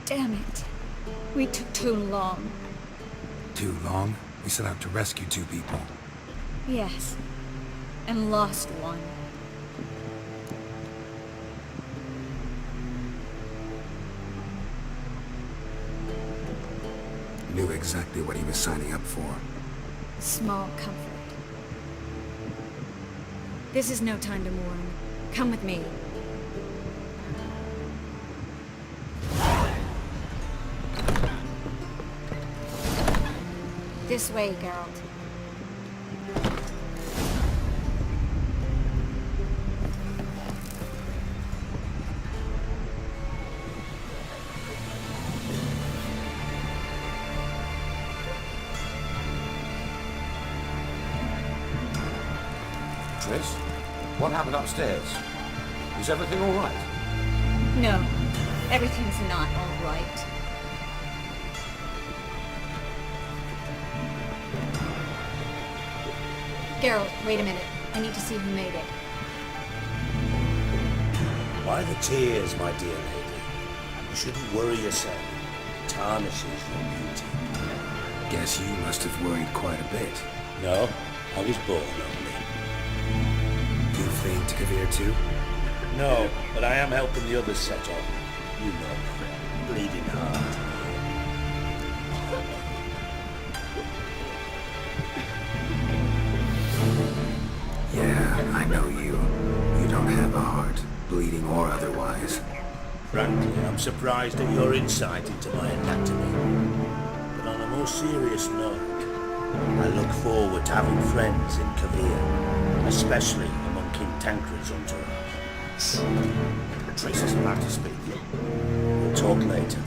Damn it. We took too long. Too long? We set out to rescue 2 people. Yes. And lost one. Knew exactly what he was signing up for. Small comfort. This is no time to mourn. Come with me. This way, Geralt. Triss, what happened upstairs? Is everything all right? No, everything's not all right. Geralt, wait a minute. I need to see who made it. Why the tears, my dear lady? shouldn't worry yourself. It tarnishes your beauty. Guess you must have worried quite a bit. No, I was born only. You fleeing to Kavir too? No, but I am helping the others set up. You know, bleeding heart. Yeah, I know you. You don't have a heart, bleeding or otherwise. Frankly, I'm surprised at your insight into my anatomy. But on a more serious note, I look forward to having friends in Kavir, especially among King Tancred's entourage. Triss is about to speak. We'll talk later.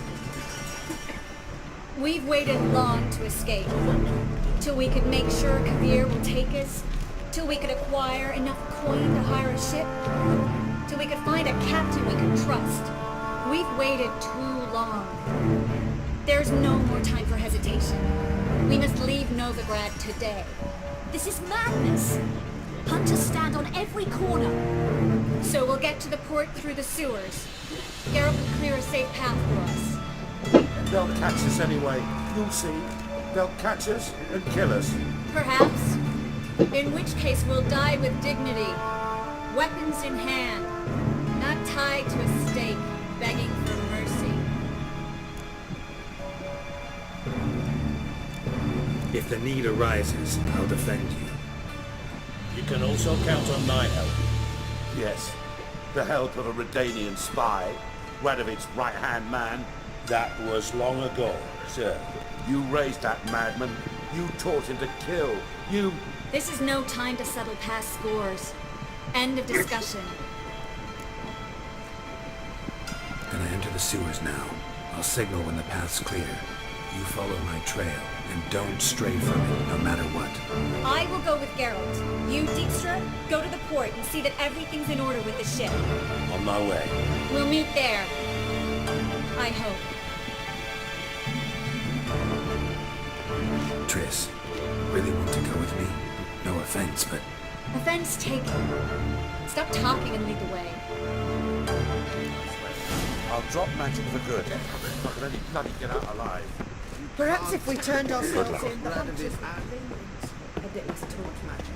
We've waited long to escape. Till we could make sure Kavir will take us. Till we could acquire enough coin to hire a ship. Till we could find a captain we could trust. We've waited too long. There's no more time for hesitation. We must leave Novigrad today. This is madness. Hunters stand on every corner. So we'll get to the port through the sewers. Geralt will clear a safe path for us. They'll catch us anyway. You'll see. They'll catch us and kill us. Perhaps. In which case we'll die with dignity. Weapons in hand. Not tied to a stake, begging for mercy. If the need arises, I'll defend you. You can also count on my help. Yes. The help of a Redanian spy. Radovid's right-hand man. That was long ago, sir. You raised that madman. You taught him to kill. You... This is no time to settle past scores. End of discussion. Gonna enter the sewers now. I'll signal when the path's clear. You follow my trail, and don't stray from it, no matter what. I will go with Geralt. You, Dijkstra, go to the port and see that everything's in order with the ship. On my way. We'll meet there. I hope. Triss, really want to go with me? No offense, but... Offense taken. Stop talking and lead the way. I'll drop magic for good. I can only bloody get out alive. Perhaps if we turned ourselves in, the Radovid hunters would and convenience. A bit less torch magic.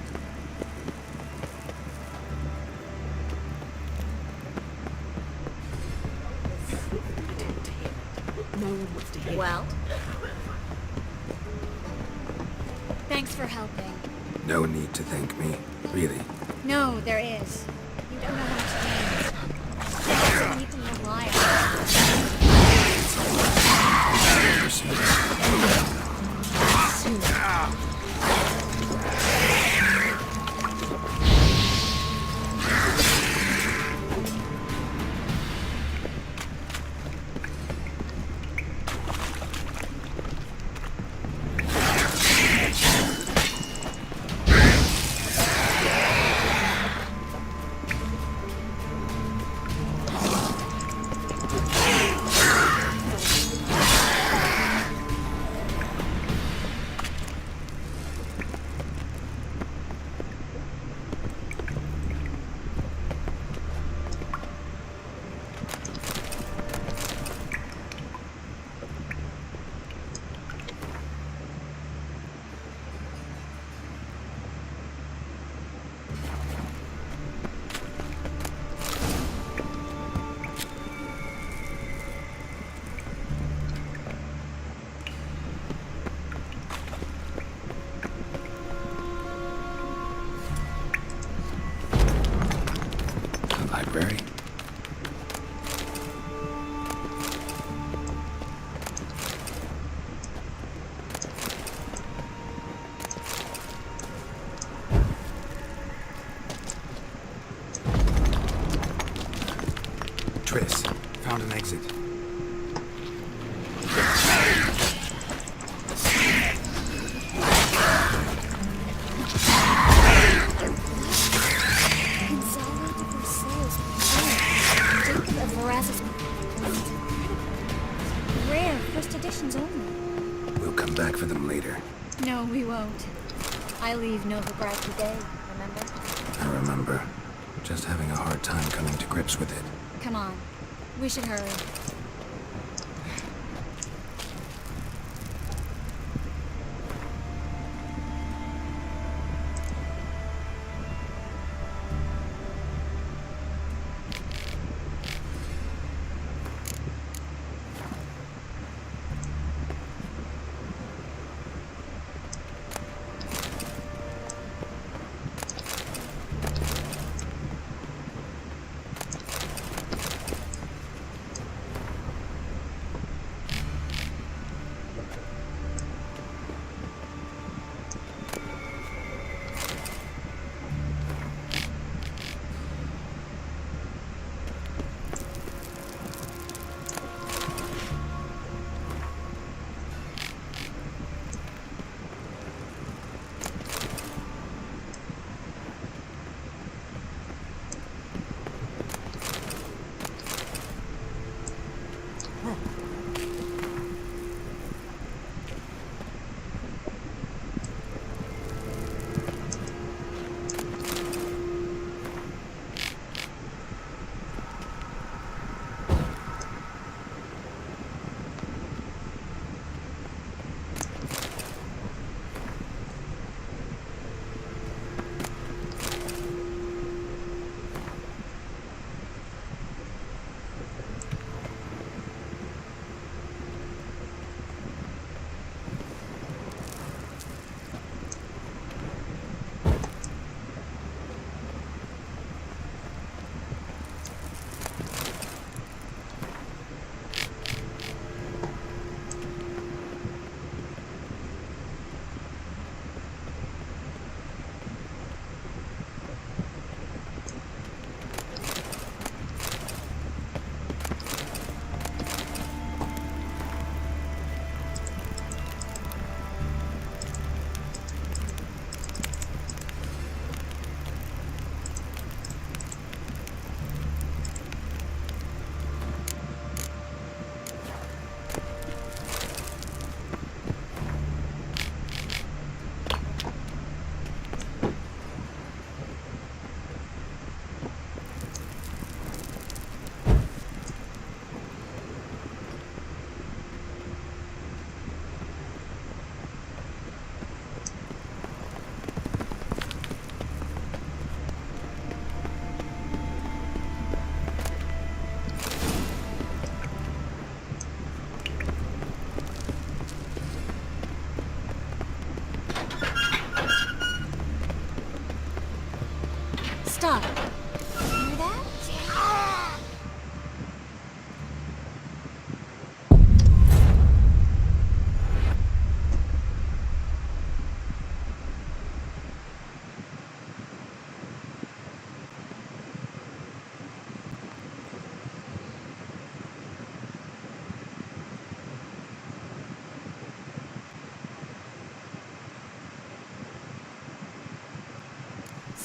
No one wants to hear. Well? Thanks for helping. No need to thank me, really. No, there is. You don't know how much it means. You also need to rely Library? Triss, found an exit. Rare, first editions only. We'll come back for them later. No, we won't. I leave Novigrad today, remember? I remember. Just having a hard time coming to grips with it. Come on. We should hurry.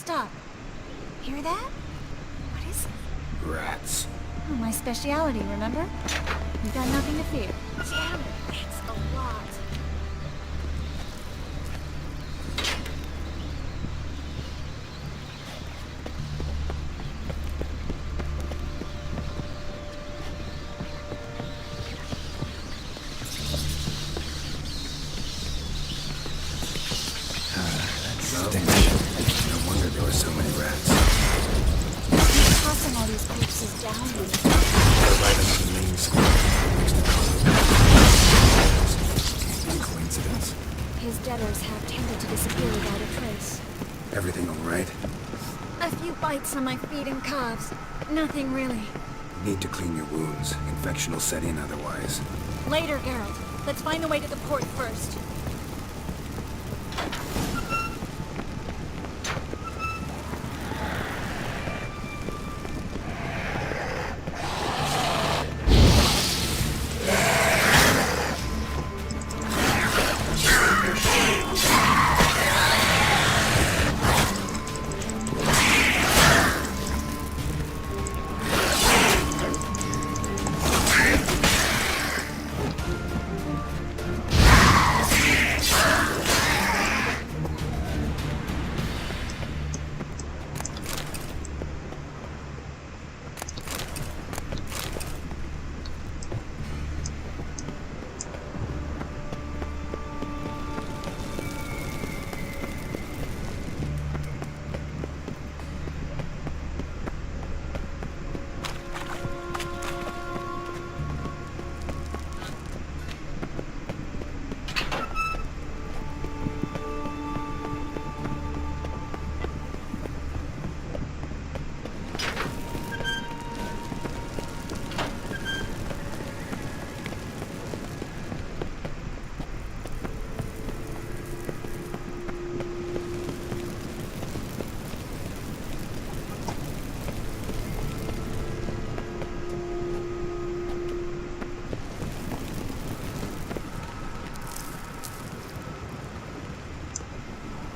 stop. Hear that? What is it? Rats. Oh, my speciality, remember? You've got nothing to fear. Damn it, it's a lot. No wonder there were so many rats. Who's tossing all these corpses down here? They're right under the main square, next to Carlo. Can't be a coincidence. His debtors have tended to disappear without a trace. Everything all right? A few bites on my feet and calves. Nothing really. Need to clean your wounds. Infection will set in otherwise. Later, Geralt. Let's find the way to the port first.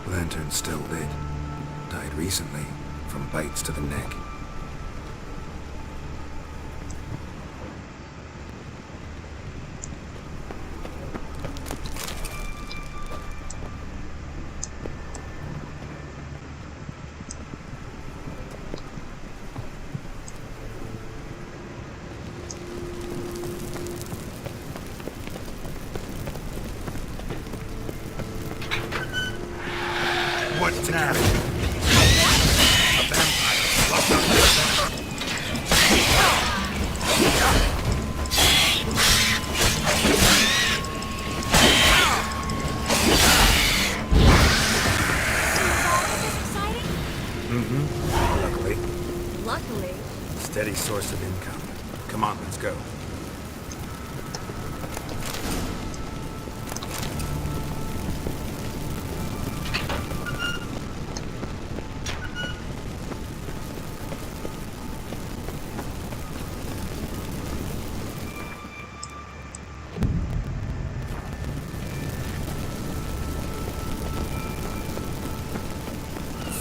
Lantern's still lit. Died recently, from bites to the neck. What now? A vampire. Locked up in the Luckily. Luckily. Steady source of income. Come on, let's go.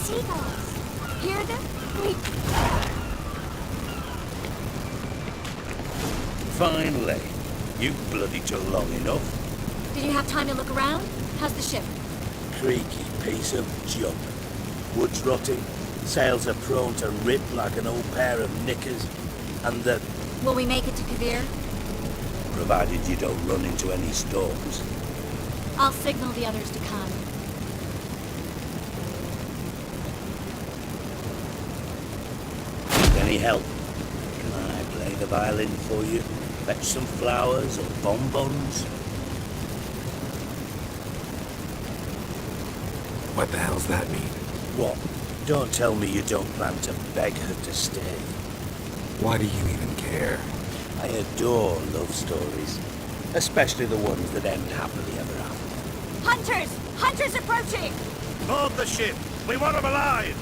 Seagulls. Hear them? Finally. You bloody took long enough. Did you have time to look around? How's the ship? Creaky piece of junk. Wood's rotting, sails are prone to rip like an old pair of knickers, and the... Will we make it to Kavir? provided you don't run into any storms. I'll signal the others to come. Any help? Can I play the violin for you? Fetch some flowers or bonbons? What the hell's that mean? What? Don't tell me you don't plan to beg her to stay. Why do you even care? I adore love stories. Especially the ones that end happily ever after. Hunters! Hunters approaching! Board the ship! We want them alive!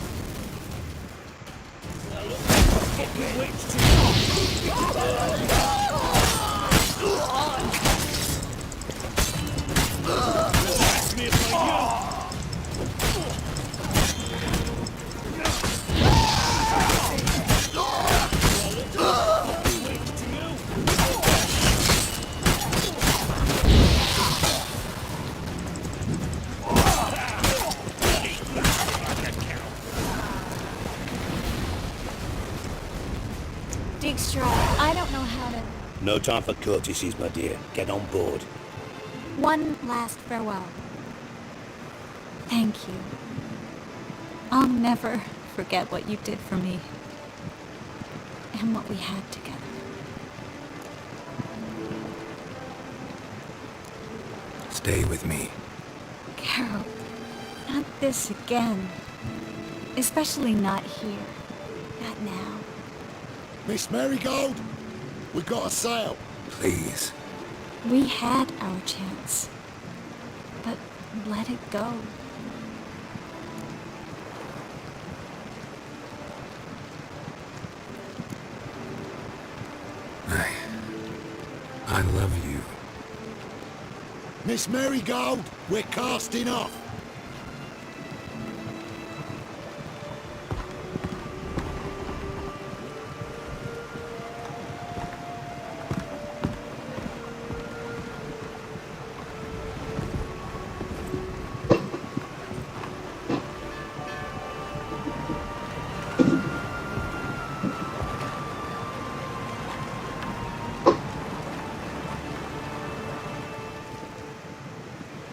No time for courtesies, my dear. Get on board. One last farewell. Thank you. I'll never forget what you did for me. And what we had together. Stay with me. Carol, not this again. Especially not here. Not now. Miss Marigold, we got a sail. Please. We had our chance. But let it go. I love you. Miss Marigold, we're casting off.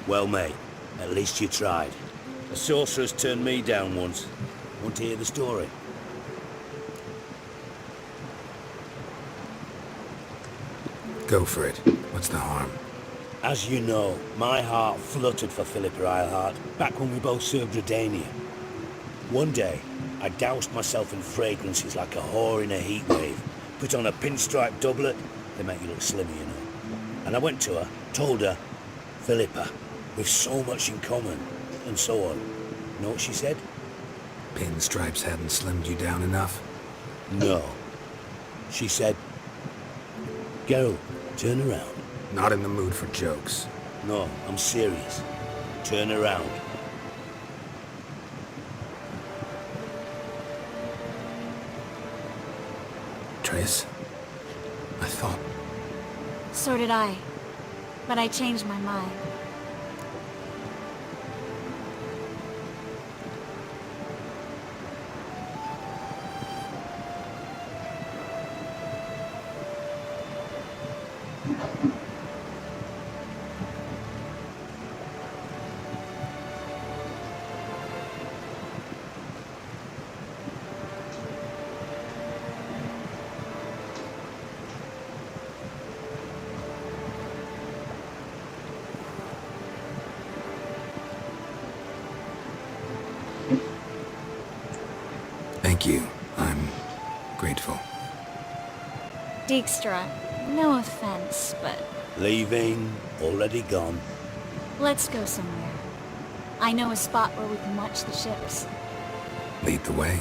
Well, mate, at least you tried. A sorcerer's turned me down once. Want to hear the story? Go for it. What's the harm? As you know, my heart fluttered for Philippa Eilhart back when we both served Redania. One day, I doused myself in fragrances like a whore in a heat wave. Put on a pinstripe doublet, they make you look slimmer, you know. And I went to her, told her, Philippa, we've so much in common, and so on. You know what she said? Pinstripes hadn't slimmed you down enough? No. She said, Geralt, turn around. Not in the mood for jokes. No, I'm serious. Turn around. Triss, I thought... So did I. But I changed my mind. Thank you. I'm grateful. Dijkstra, no offense, but Leaving, already gone. let's go somewhere. I know a spot where we can watch the ships. Lead the way.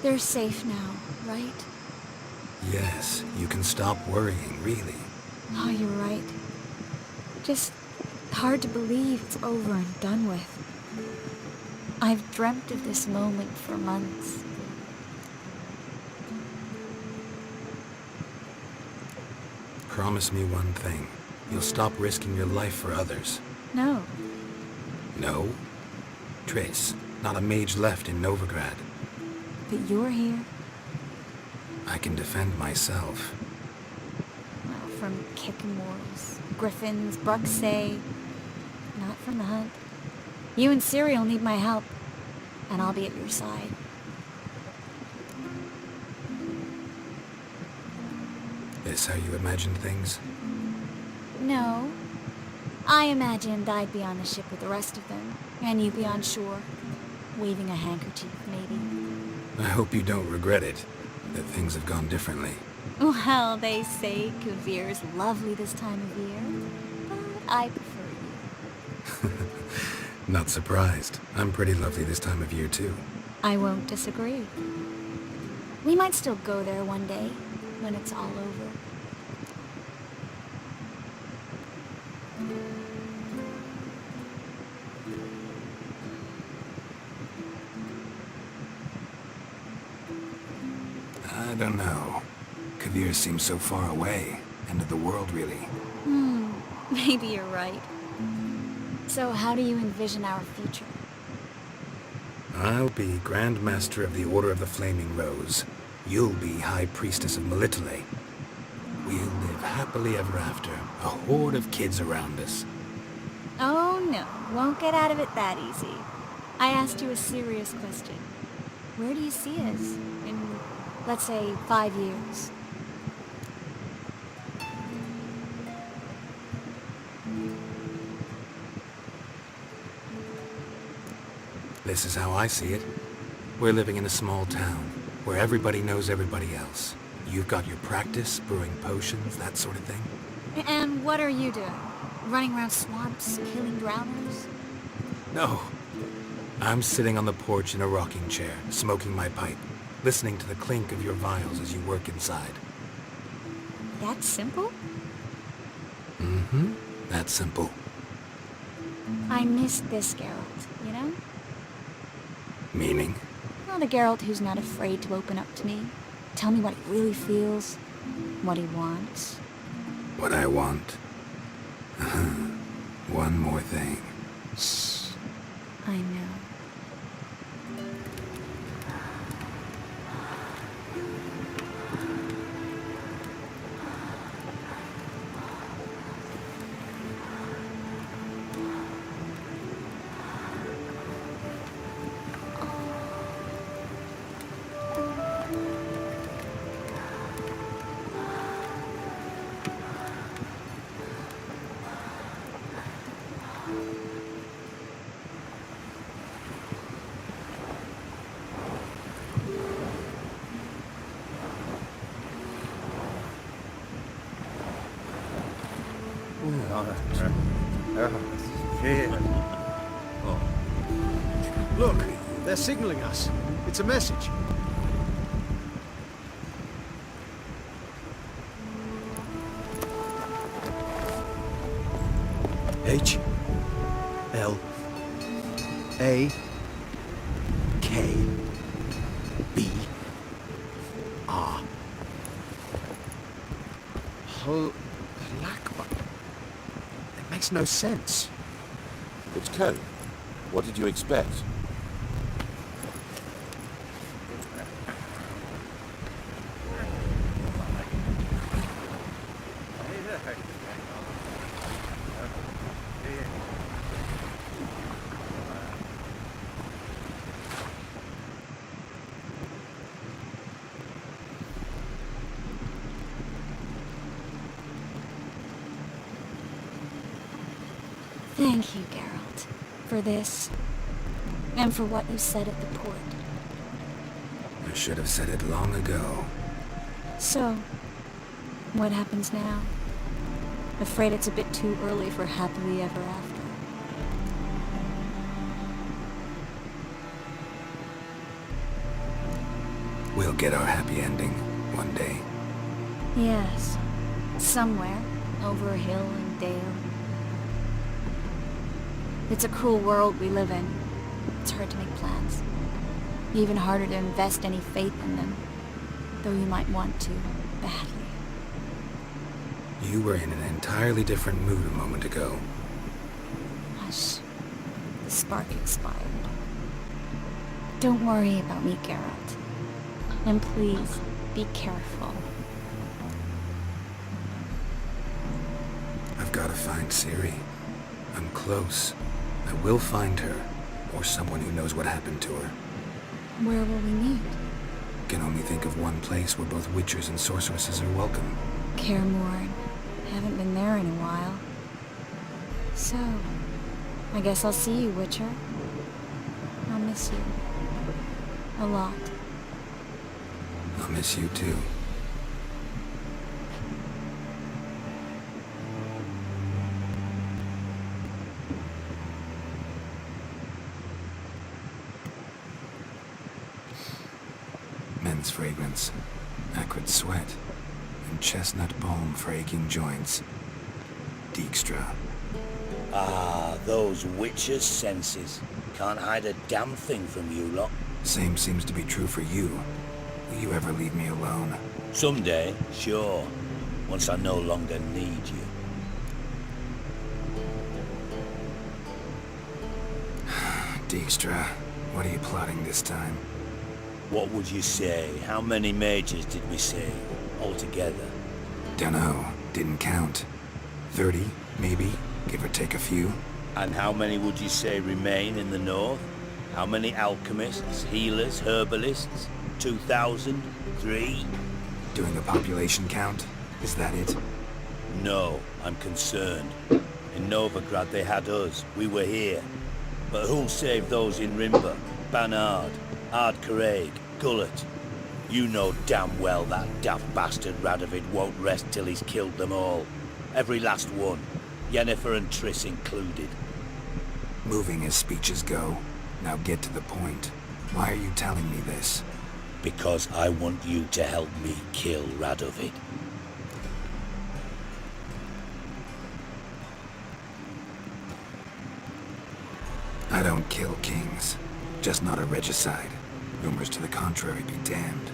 They're safe now, right? Yes, you can stop worrying, really. Oh, you're right. Just hard to believe it's over and done with. I've dreamt of this moment for months. Promise me one thing. You'll stop risking your life for others. No. No? Triss, not a mage left in Novigrad. But you're here. I can defend myself. Well, from Kickamores, Griffins, Bruxay. Not from the hunt. You and Ciri'll need my help. And I'll be at your side. This how you imagined things? No. I imagined I'd be on the ship with the rest of them. And you'd be on shore. Waving a handkerchief, maybe. I hope you don't regret it, that things have gone differently. Well, they say Kuvir's lovely this time of year, but I prefer you. Not surprised. I'm pretty lovely this time of year, too. I won't disagree. We might still go there one day, when it's all over. I don't know. Kavir seems so far away. End of the world, really. Maybe you're right. So how do you envision our future? I'll be Grand Master of the Order of the Flaming Rose. You'll be High Priestess of Melitele. We'll live happily ever after, a horde of kids around us. Oh no, won't get out of it that easy. I asked you a serious question. Where do you see us in, let's say, 5 years? This is how I see it. We're living in a small town, where everybody knows everybody else. You've got your practice, brewing potions, that sort of thing. And what are you doing? Running around swamps, killing drowners? No. I'm sitting on the porch in a rocking chair, smoking my pipe, listening to the clink of your vials as you work inside. That simple? Mm-hmm. That simple. I miss this Geralt, you know? Meaning? Well, the Geralt who's not afraid to open up to me. Tell me what he really feels, what he wants. What I want? One more thing. Shh. I know. Look, they're signaling us. It's a message. H L A K B R. Blackburn. It makes no sense. It's code. What did you expect? Thank you, Geralt, for this, and for what you said at the port. I should have said it long ago. So, what happens now? Afraid it's a bit too early for happily ever after. We'll get our happy ending one day. Yes, somewhere, over hill and dale. It's a cruel world we live in. It's hard to make plans. Even harder to invest any faith in them. Though you might want to, badly. You were in an entirely different mood a moment ago. Hush. The spark expired. Don't worry about me, Geralt. And please, be careful. I've got to find Ciri. I'm close. I will find her, or someone who knows what happened to her. Where will we meet? Can only think of one place where both witchers and sorceresses are welcome. Kaer Morhen. Haven't been there in a while. So, I guess I'll see you, Witcher. I'll miss you. A lot. I'll miss you too. Men's fragrance, acrid sweat, and chestnut balm for aching joints. Dijkstra. Ah, those witches' senses. Can't hide a damn thing from you lot. Same seems to be true for you. Will you ever leave me alone? Someday, sure. Once I no longer need you. Dijkstra, what are you plotting this time? What would you say? How many mages did we save altogether? Dunno, didn't count. 30, maybe, give or take a few. And how many would you say remain in the north? How many alchemists, healers, herbalists? 2,000? 3? Doing a population count? Is that it? No, I'm concerned. In Novigrad they had us. We were here. But who'll save those in Rimba? Banard, Ardcaraig, Gullet? You know damn well that daft bastard Radovid won't rest till he's killed them all. Every last one. Yennefer and Triss included. Moving as speeches go. Now get to the point. Why are you telling me this? Because I want you to help me kill Radovid. I don't kill kings. Just not a regicide. Rumors to the contrary be damned.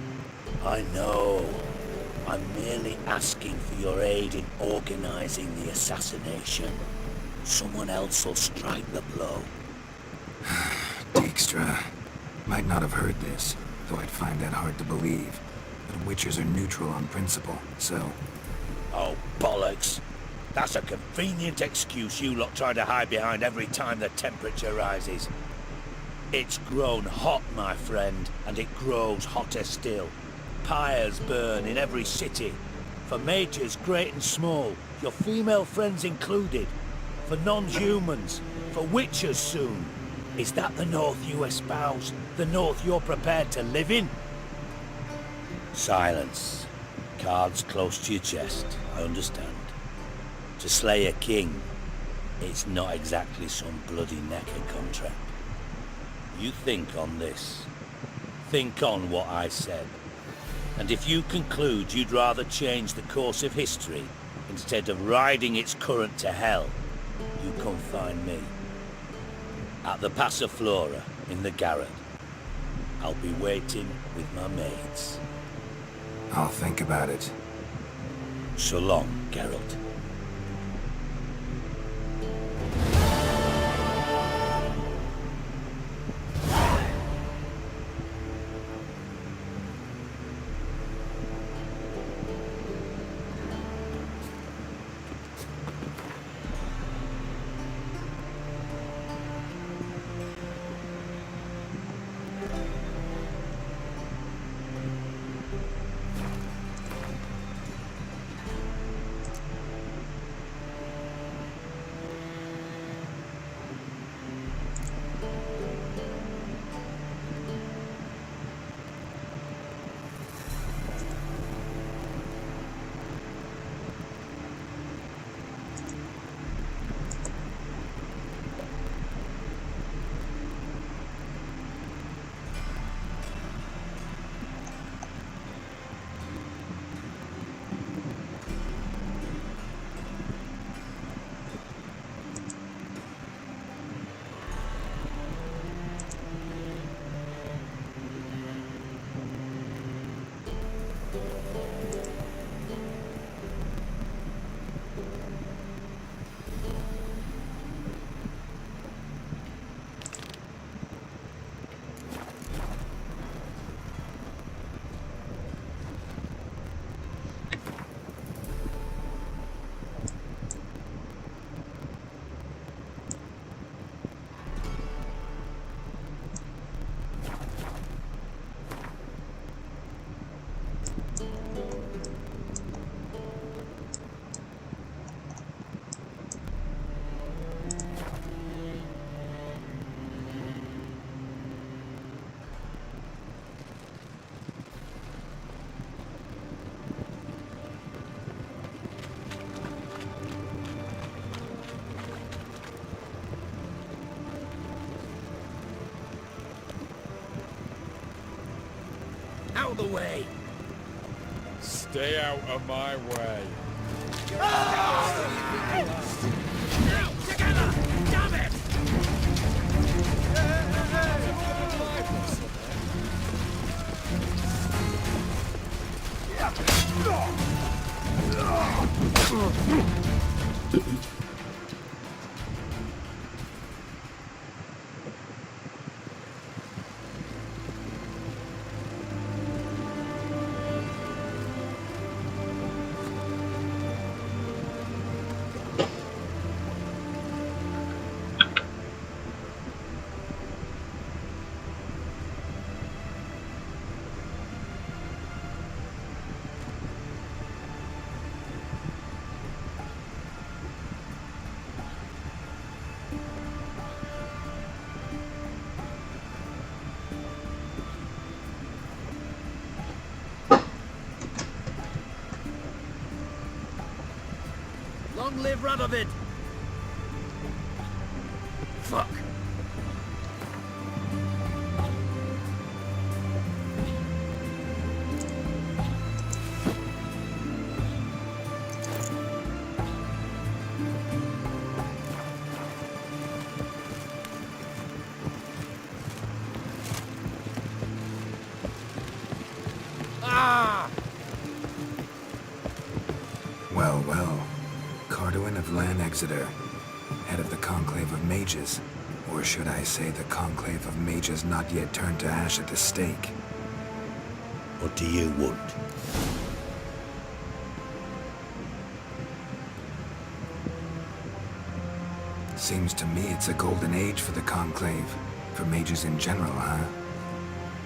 I know. I'm merely asking for your aid in organizing the assassination. Someone else will strike the blow. Dijkstra. Might not have heard this, though I'd find that hard to believe. But Witchers are neutral on principle, so... Oh, bollocks. That's a convenient excuse you lot try to hide behind every time the temperature rises. It's grown hot, my friend, and it grows hotter still. Pyres burn in every city. For mages great and small, your female friends included. For non-humans, for witchers soon. Is that the North you espouse? The North you're prepared to live in? Silence. Cards close to your chest, I understand. To slay a king, it's not exactly some bloody necker contract. You think on this. Think on what I said. And if you conclude you'd rather change the course of history instead of riding its current to hell, you come find me. At the Passiflora in the garret. I'll be waiting with my maids. I'll think about it. So long, Geralt. Out of the way! Stay out of my way. Together! Damn it! Long live Radovid! Fuck! Well, well. Carduin of Lan Exeter, head of the Conclave of Mages. Or should I say the Conclave of Mages not yet turned to ash at the stake? What do you want? Seems to me it's a golden age for the Conclave. For mages in general, huh?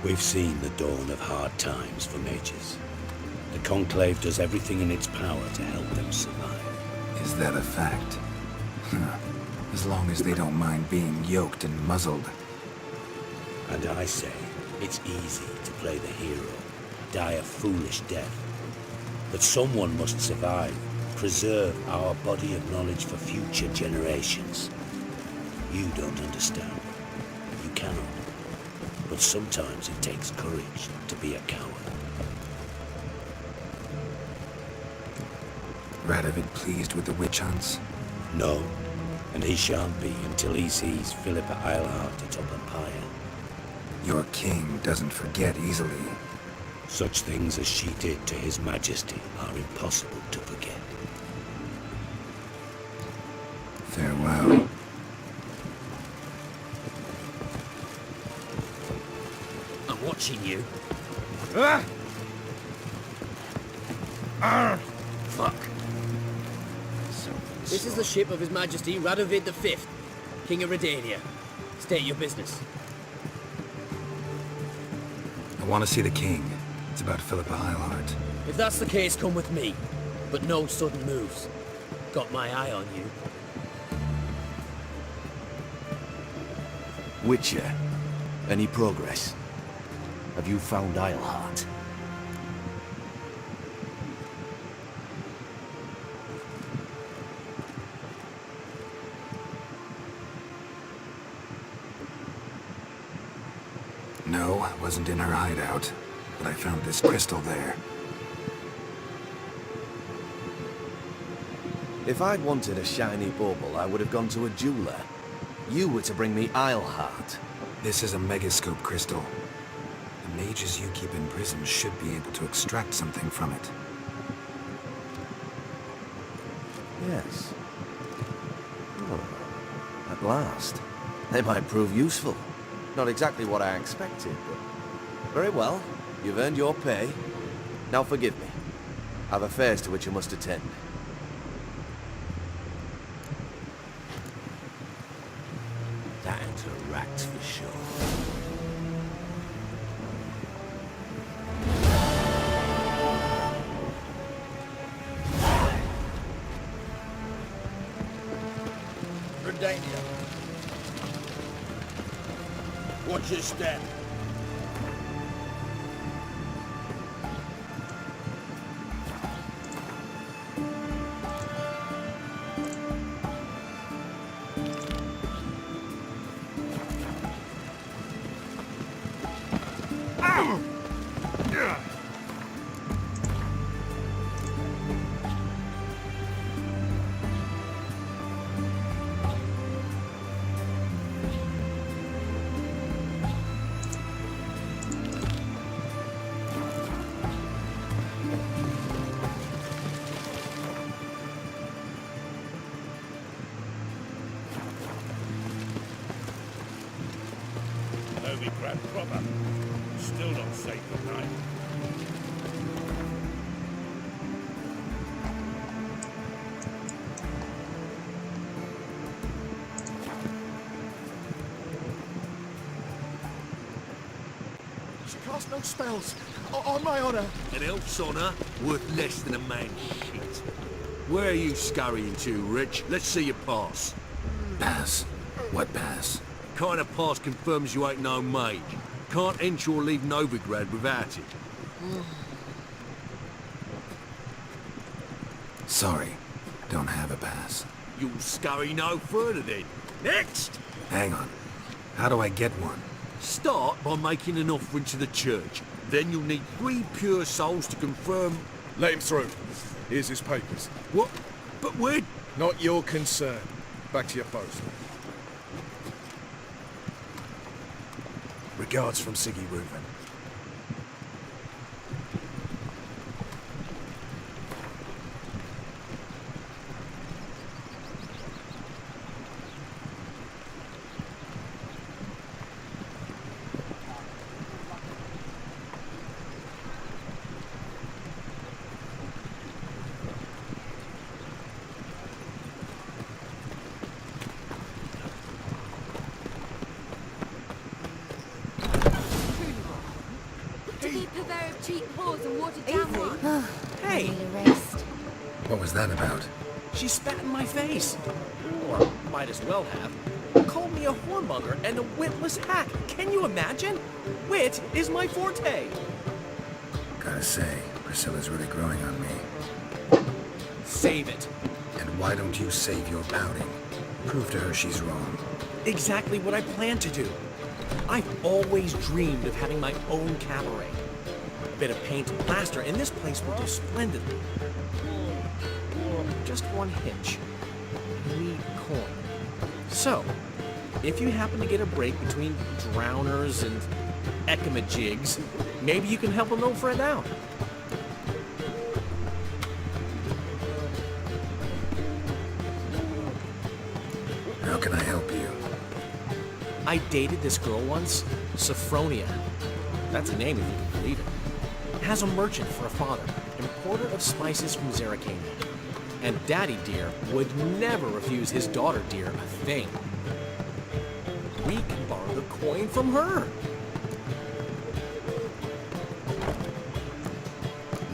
We've seen the dawn of hard times for mages. The Conclave does everything in its power to help them survive. Is that a fact? As long as they don't mind being yoked and muzzled. And I say, it's easy to play the hero, die a foolish death. But someone must survive, preserve our body of knowledge for future generations. You don't understand. You cannot. But sometimes it takes courage to be a coward. Radovid pleased with the witch hunts? No, and he shan't be until he sees Philippa Eilhart atop Empire. Your king doesn't forget easily. Such things as she did to His Majesty are impossible to forget. Farewell. I'm watching you. Fuck. This is the ship of His Majesty Radovid V, King of Redania. State your business. I want to see the king. It's about Philippa Eilhart. If that's the case, come with me. But no sudden moves. Got my eye on you. Witcher, any progress? Have you found Eilhart? No, I wasn't in her hideout, but I found this crystal there. If I'd wanted a shiny bauble, I would have gone to a jeweler. You were to bring me Eilhart. This is a megascope crystal. The mages you keep in prison should be able to extract something from it. Yes. Oh, at last. They might prove useful. Not exactly what I expected, but... Very well. You've earned your pay. Now forgive me. I've affairs to which I must attend. That's a rat for sure. Redania. Watch your step. Novigrad proper. Still not safe at night. She cast no spells. On my honor. An elf's honor worth less than a man's shit. Where are you scurrying to, Rich? Let's see your pass. Pass? What pass? Kind of pass confirms you ain't no mage. Can't enter or leave Novigrad without it. Sorry. Don't have a pass. You'll scurry no further then. Next! Hang on. How do I get one? Start by making an offering to the church. Then you'll need 3 pure souls to confirm... Let him through. Here's his papers. What? But where... Not your concern. Back to your post. Regards from Siggy Reuven. Cheap whores and watered down wine. Hey! What was that about? She spat in my face. Or might as well have. Called me a whoremonger and a witless hack. Can you imagine? Wit is my forte. Gotta say, Priscilla's really growing on me. Save it. And why don't you save your pouting? Prove to her she's wrong. Exactly what I plan to do. I've always dreamed of having my own cabaret. A bit of paint and plaster, and this place will do splendidly. Just one hitch. I need corn. So, if you happen to get a break between drowners and ecamajigs, maybe you can help an old friend out. How can I help you? I dated this girl once, Sophronia. That's a name if you can believe it. Has a merchant for a father, importer of spices from Zerrikania. And Daddy Dear would never refuse his daughter Dear a thing. We can borrow the coin from her.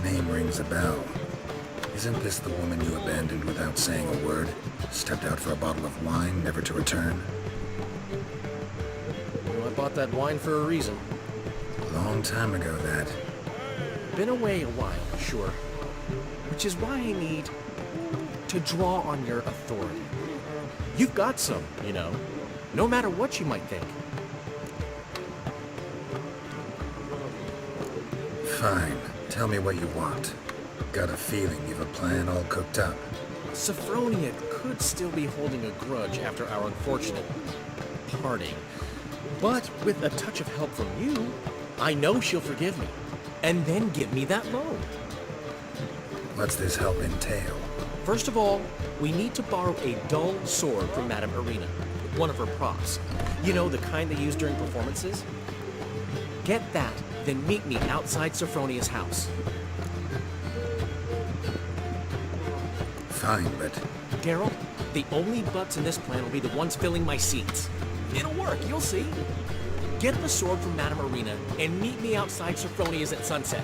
Name rings a bell. Isn't this the woman you abandoned without saying a word? Stepped out for a bottle of wine, never to return? Well, I bought that wine for a reason. Long time ago, that. Been away a while, sure. Which is why I need to draw on your authority. You've got some, you know, no matter what you might think. Fine. Tell me what you want. Got a feeling you've a plan all cooked up. Sophronia could still be holding a grudge after our unfortunate parting. But with a touch of help from you, I know she'll forgive me. And then give me that loan. What's this help entail? First of all, we need to borrow a dull sword from Madame Irina, one of her props. You know, the kind they use during performances? Get that, then meet me outside Sophronia's house. Fine, but... Daryl, the only butts in this plan will be the ones filling my seats. It'll work, you'll see. Get the sword from Madame Irina and meet me outside Sophronia's at sunset.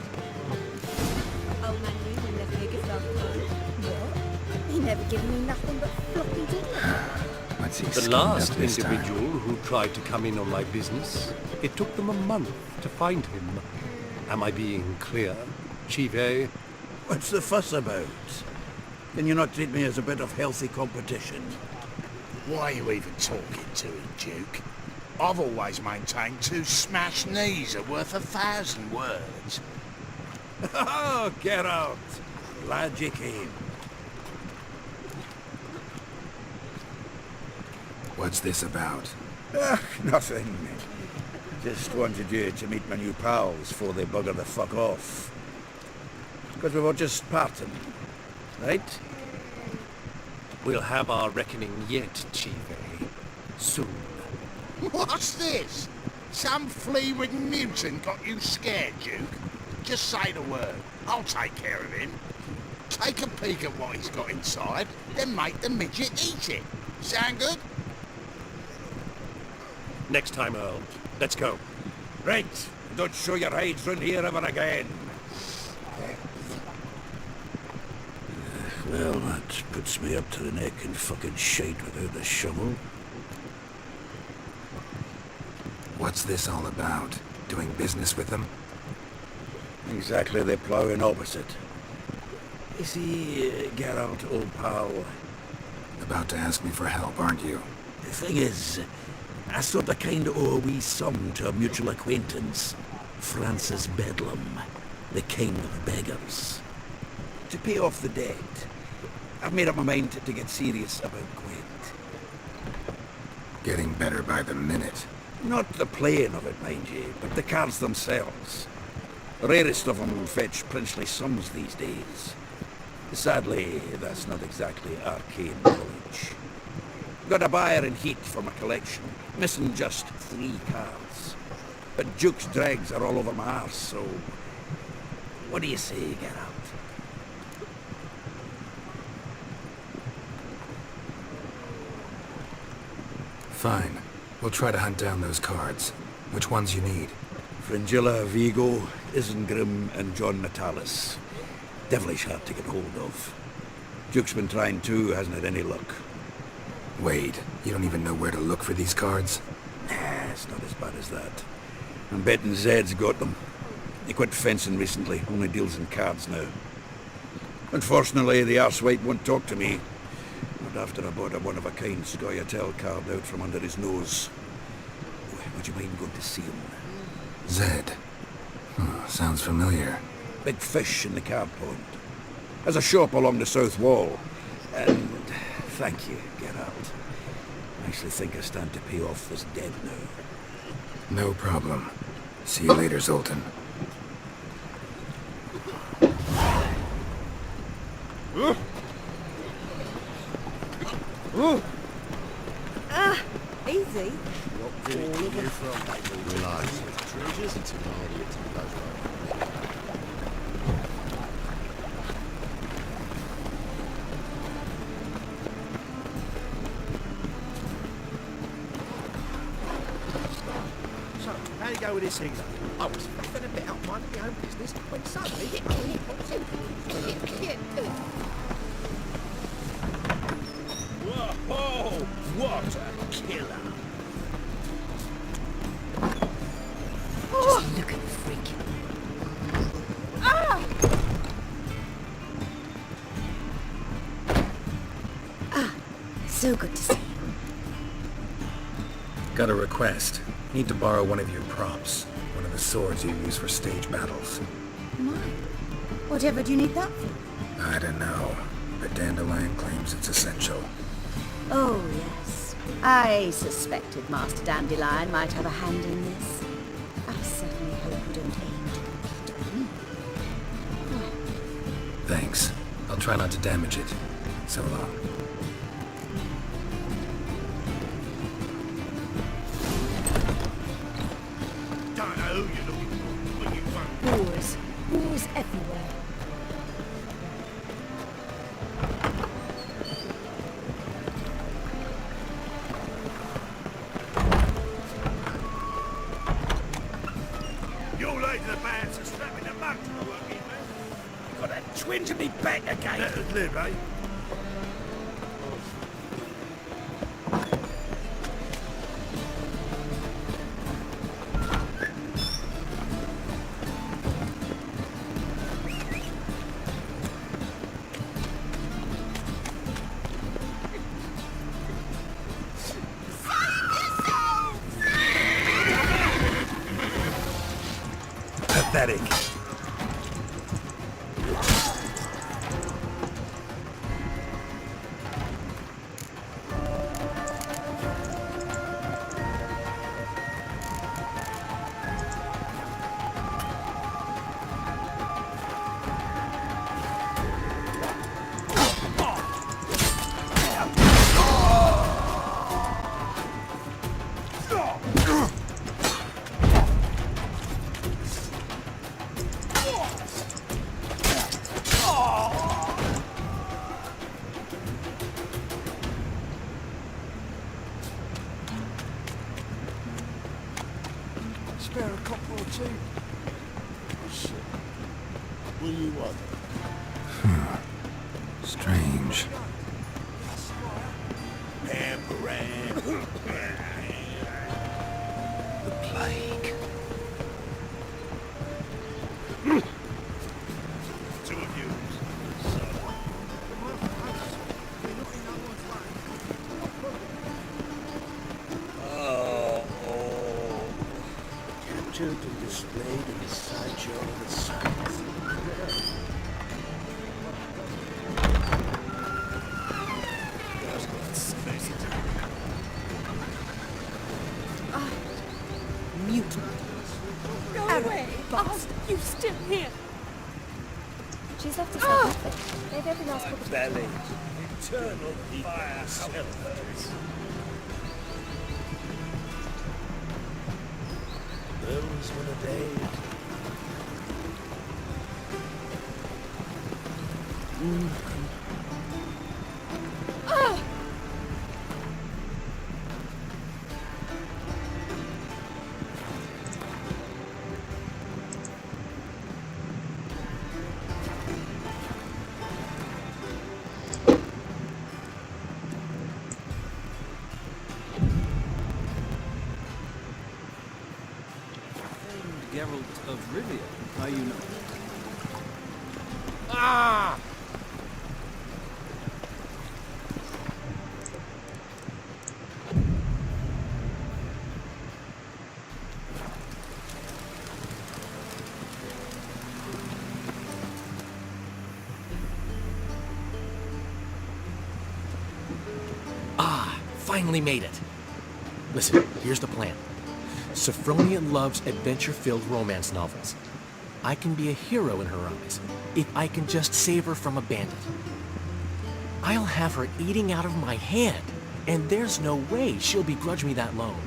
Old man Newman left me a gift last time. What? He never given me nothing but floppy diddly. What's he The schemed last up this time? individual who tried to come in on my business, it took them a month to find him. Am I being clear, Chief? What's the fuss about? Can you not treat me as a bit of healthy competition? Why are you even talking to him, Duke? I've always maintained 2 smashed knees are worth 1,000 words. Oh, get out! Glad you came. What's this about? Nothing. Just wanted you to meet my new pals before they bugger the fuck off. Because we were just parting, right? We'll have our reckoning yet, Chief. Soon. What's this? Some flea-ridden mutant got you scared, Duke? Just say the word. I'll take care of him. Take a peek at what he's got inside, then make the midget eat it. Sound good? Next time, Earl. Let's go. Right. Don't show your hides round here ever again. Well, that puts me up to the neck in fucking shite without a shovel. What's this all about? Doing business with them? Exactly the ploughing opposite. You see, Geralt, old pal, About to ask me for help, aren't you? the thing is, I sort of kind of owe a wee sum to a mutual acquaintance, Francis Bedlam, the king of beggars. To pay off the debt, I've made up my mind to get serious about Gwent. Getting better by the minute. Not the playing of it, mind you, but the cards themselves. The rarest of them will fetch princely sums these days. Sadly, that's not exactly arcane knowledge. Got a buyer in heat for my collection, missing just 3 cards. But Duke's dregs are all over my arse, so... What do you say, Geralt? Fine. We'll try to hunt down those cards. Which ones you need? Fringilla, Vigo, Isengrim, and John Natalis. Devilish hard to get hold of. Duke's been trying too, hasn't had any luck. Wait, you don't even know where to look for these cards? Nah, it's not as bad as that. I'm betting Zed's got them. He quit fencing recently, only deals in cards now. Unfortunately, the arsewipe won't talk to me. Not after I bought a one-of-a-kind Scoia'tael card out from under his nose. Would you mind going to see him? Zed. Sounds familiar. Big fish in the card pond. Has a shop along the south wall. And thank you, Geralt. I actually think I stand to pay off this debt now. No problem. See you later, Zoltan. Easy. What did you from? Relax. Treasures into an idiot and goes right. So, how do you go with this thing, though? I was faffing a bit out minding my own business when suddenly it pops in. Whoa! What a killer! Just look at the freak. So good to see you. Got a request. Need to borrow one of your props. One of the swords you use for stage battles. My. Whatever do you need that for? I don't know, but Dandelion claims it's essential. Oh, yes. I suspected Master Dandelion might have a hand in this. I certainly hope you don't aim to compete with me. Thanks. I'll try not to damage it. So long. Don't know who you're looking for, but you won't. Wars. Wars everywhere. You're late to the band, so strapping the mug to the work, man. Got a twinge in me back again. Let us live, eh? Pathetic. Spare a copper or two. Shit. What do you want? Strange. The plague. Two of you. Son. featured and displayed in the sideshow of the circus. Mutant. Go away! Oh, you still here? She's left us like nothing. They've every last couple of Belly. Eternal fire cylinders. Those were the days. Oh! Geralt of Rivia, how you know? Ah! Finally made it. Listen, here's the plan. Sophronia loves adventure-filled romance novels. I can be a hero in her eyes if I can just save her from a bandit. I'll have her eating out of my hand, and there's no way she'll begrudge me that loan.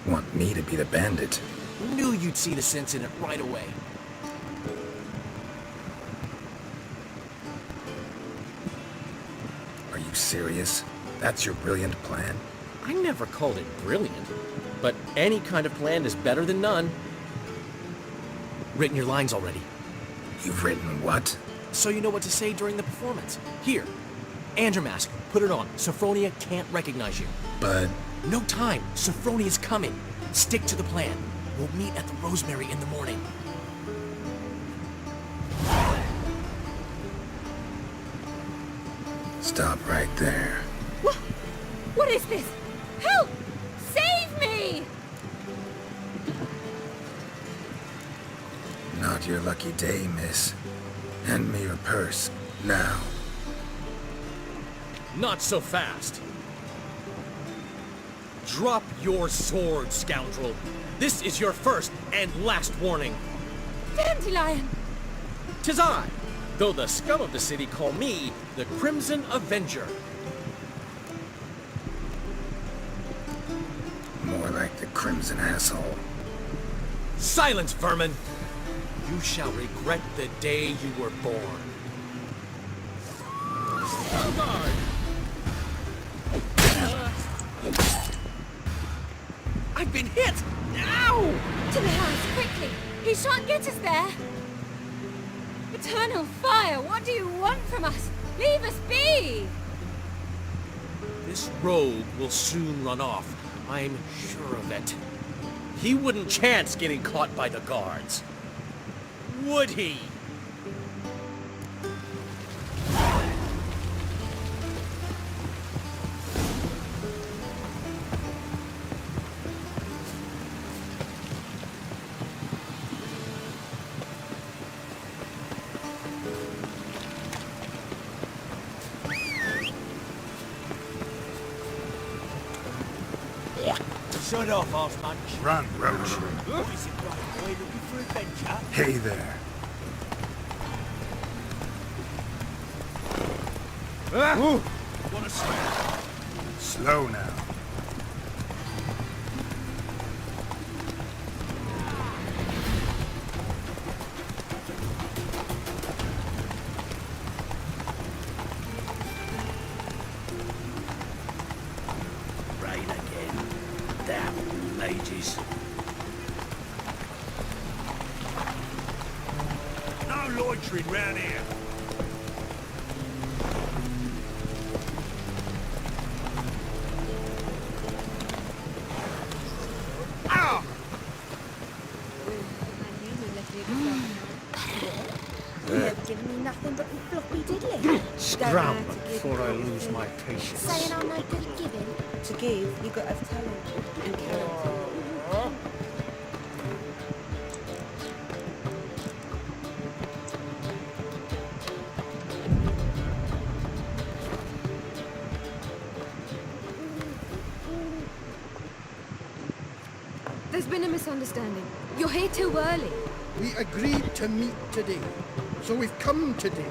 Want me to be the bandit? Knew you'd see the sense in it right away. Are you serious? That's your brilliant plan? I never called it brilliant, but any kind of plan is better than none. Written your lines already. You've written what? So you know what to say during the performance. Here, and your mask. Put it on. Sophronia can't recognize you. But... No time. Sophronia's coming. Stick to the plan. We'll meet at the Rosemary in the morning. Stop right there. What is this? Help! Save me! Not your lucky day, miss. Hand me your purse, now. Not so fast. Drop your sword, scoundrel. This is your first and last warning. Dandelion! 'Tis I, though the scum of the city call me the Crimson Avenger. More like the Crimson Asshole. Silence, vermin! You shall regret the day you were born. I've been hit! Ow! To the house, quickly! He shan't get us there! Eternal fire, what do you want from us? Leave us be! This rogue will soon run off. I'm sure of it. He wouldn't chance getting caught by the guards. Would he? Shut off, half munch. Run, Roach. What is it, right boy? Looking for adventure? Hey there. Want to swear? Slow now. Rain again. Damn mages. No loitering round here. You have given me nothing but floppy diddly. Scram before I lose my patience. Saying I'm no good at giving. To give, you got to have talent and character. been a misunderstanding. You're here too early. We agreed to meet today, so we've come today.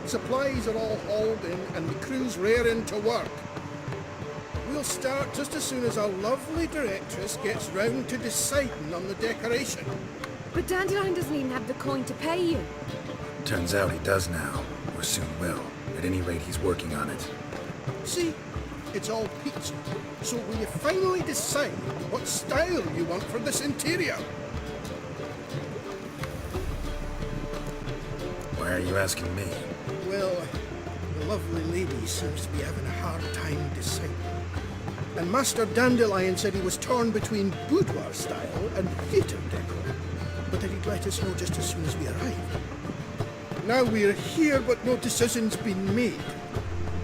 Supplies are all hauled in and the crew's raring to work. We'll start just as soon as our lovely directress gets round to deciding on the decoration. But Dandelion doesn't even have the coin to pay you. Turns out he does now, or soon will. At any rate, he's working on it. See? It's all peachy. So will you finally decide what style you want for this interior? Why are you asking me? Well, the lovely lady seems to be having a hard time deciding. And Master Dandelion said he was torn between boudoir style and theatre decor, but that he'd let us know just as soon as we arrived. Now we're here, but no decision's been made.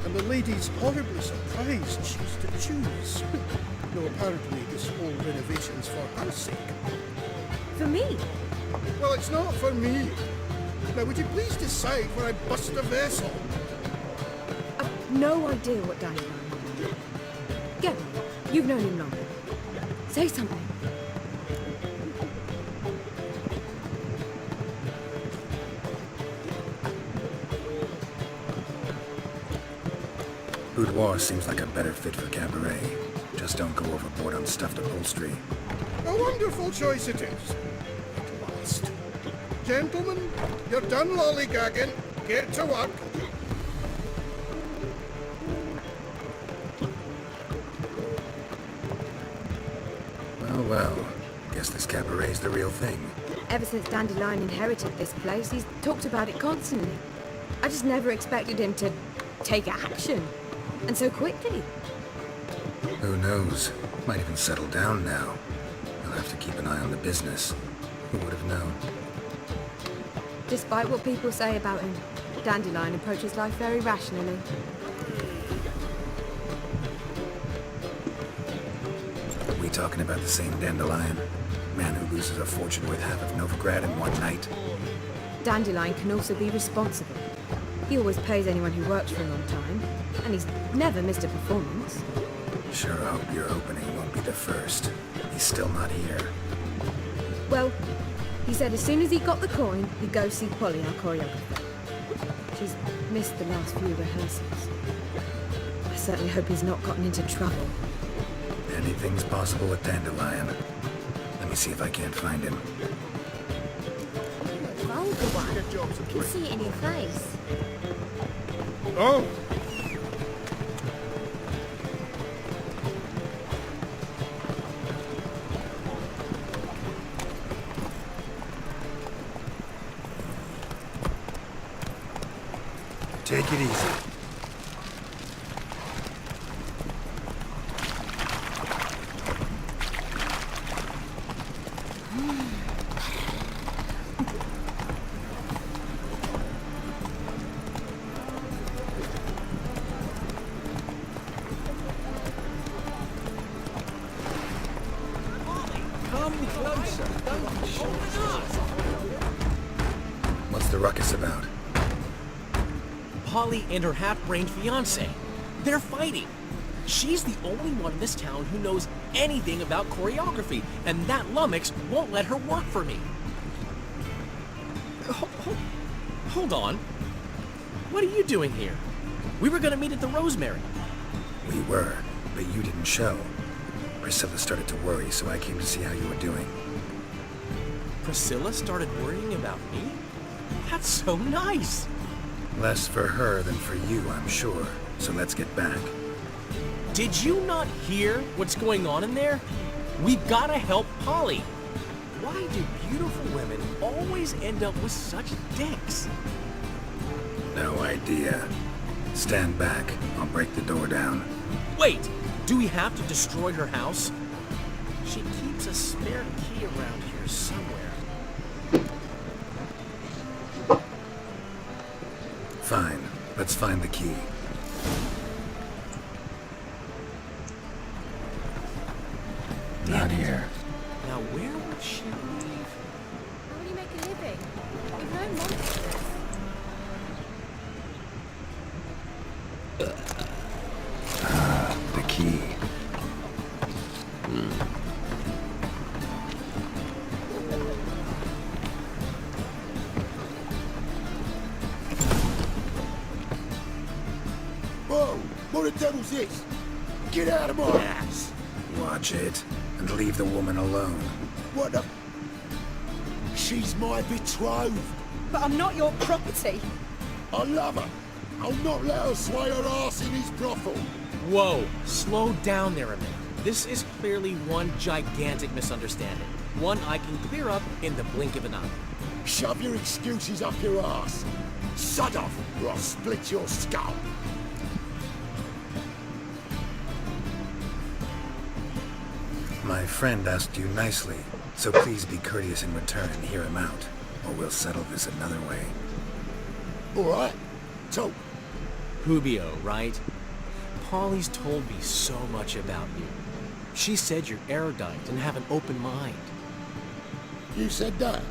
And the lady's horribly surprised she's to choose. Though apparently this whole renovation's for her sake. For me? Well, it's not for me. Now, would you please decide where I bust a vessel? I've no idea what Dandelion would do. Get on. You've known him longer. Say something. Boudoir seems like a better fit for cabaret. Just don't go overboard on stuffed upholstery. A wonderful choice it is. At last. Gentlemen, you're done lollygagging. Get to work. Well, well. Guess this cabaret's the real thing. Ever since Dandelion inherited this place, he's talked about it constantly. I just never expected him to take action. And so quickly. Who knows? Might even settle down now. I'll have to keep an eye on the business. Who would have known? Despite what people say about him, Dandelion approaches life very rationally. Are we talking about the same Dandelion? Man who loses a fortune worth half of Novigrad in one night? Dandelion can also be responsible. He always pays anyone who works for him on time, and he's never missed a performance. Sure hope your opening won't be the first. He's still not here. Well, he said as soon as he got the coin, he'd go see Polly, our choreographer. She's missed the last few rehearsals. I certainly hope he's not gotten into trouble. Anything's possible with Dandelion. Let me see if I can't find him. Vulgar one. You can see it in your face. Oh! Take it easy. Come closer. Don't shoot us. What's the ruckus about? Polly and her half-brained fiancé. They're fighting. She's the only one in this town who knows anything about choreography, and that lummox won't let her work for me. Hold on. What are you doing here? We were gonna meet at the Rosemary. We were, but you didn't show. Priscilla started to worry, so I came to see how you were doing. Priscilla started worrying about me? That's so nice. Less for her than for you, I'm sure. So let's get back. Did you not hear what's going on in there? We've gotta help Polly. Why do beautiful women always end up with such dicks? No idea. Stand back. I'll break the door down. Wait! Do we have to destroy her house? She keeps a spare key around here somewhere. Fine. Let's find the key. Not here. Now where would she live? How will you make a living? We've no monsters. The key. the devil's this? Get out of my house! Watch it, and leave the woman alone. What the... She's my betrothed. But I'm not your property. I love her. I'll not let her sway her ass in his brothel. Whoa, slow down there a minute. This is clearly one gigantic misunderstanding. One I can clear up in the blink of an eye. Shove your excuses up your ass. Shut off, or I'll split your skull. My friend asked you nicely, so please be courteous in return and hear him out, or we'll settle this another way. All right, talk. Rubio, right? Polly's told me so much about you. She said you're erudite and have an open mind. You said that?